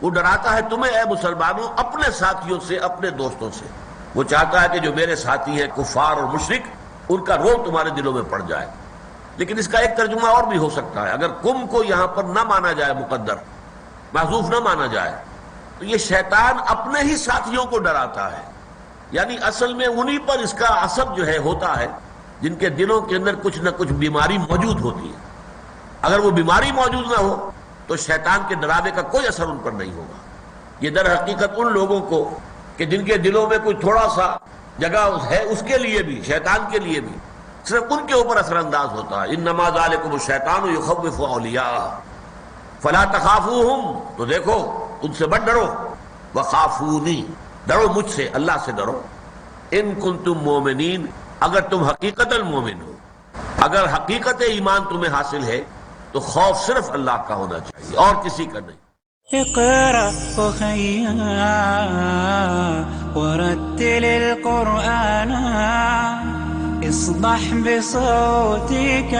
وہ ڈراتا ہے تمہیں اے مسلمانوں اپنے ساتھیوں سے، اپنے دوستوں سے۔ وہ چاہتا ہے کہ جو میرے ساتھی ہیں کفار اور مشرک، ان کا روب تمہارے دلوں میں پڑ جائے۔ لیکن اس کا ایک ترجمہ اور بھی ہو سکتا ہے، اگر کم کو یہاں پر نہ مانا جائے، مقدر محذوف نہ مانا جائے، تو یہ شیطان اپنے ہی ساتھیوں کو ڈراتا ہے، یعنی اصل میں انہی پر اس کا اثر جو ہے ہوتا ہے جن کے دلوں کے اندر کچھ نہ کچھ بیماری موجود ہوتی ہے۔ اگر وہ بیماری موجود نہ ہو تو شیطان کے ڈراوے کا کوئی اثر ان پر نہیں ہوگا۔ یہ در حقیقت ان لوگوں کو کہ جن کے دلوں میں کوئی تھوڑا سا جگہ ہے، اس کے لیے بھی، شیطان کے لیے بھی صرف ان کے اوپر اثر انداز ہوتا ہے۔ انما ذالکم الشیطان یخوف اولیاء فلا تخافوہم، تو دیکھو ان سے مت ڈرو، وخافونی، ڈرو مجھ سے، اللہ سے ڈرو، ان کنتم مومنین، اگر تم حقیقت مومن ہو، اگر حقیقت ایمان تمہیں حاصل ہے تو خوف صرف اللہ کا ہونا چاہیے اور کسی کا نہیں۔ اقرأ أخيا ورتل القرآن اصدح بصوتك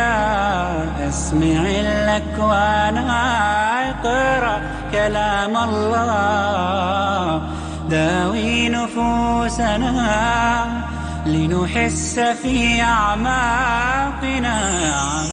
اسمع الأكوان اقرأ كلام الله داوي نفوسنا لنحس في أعماقنا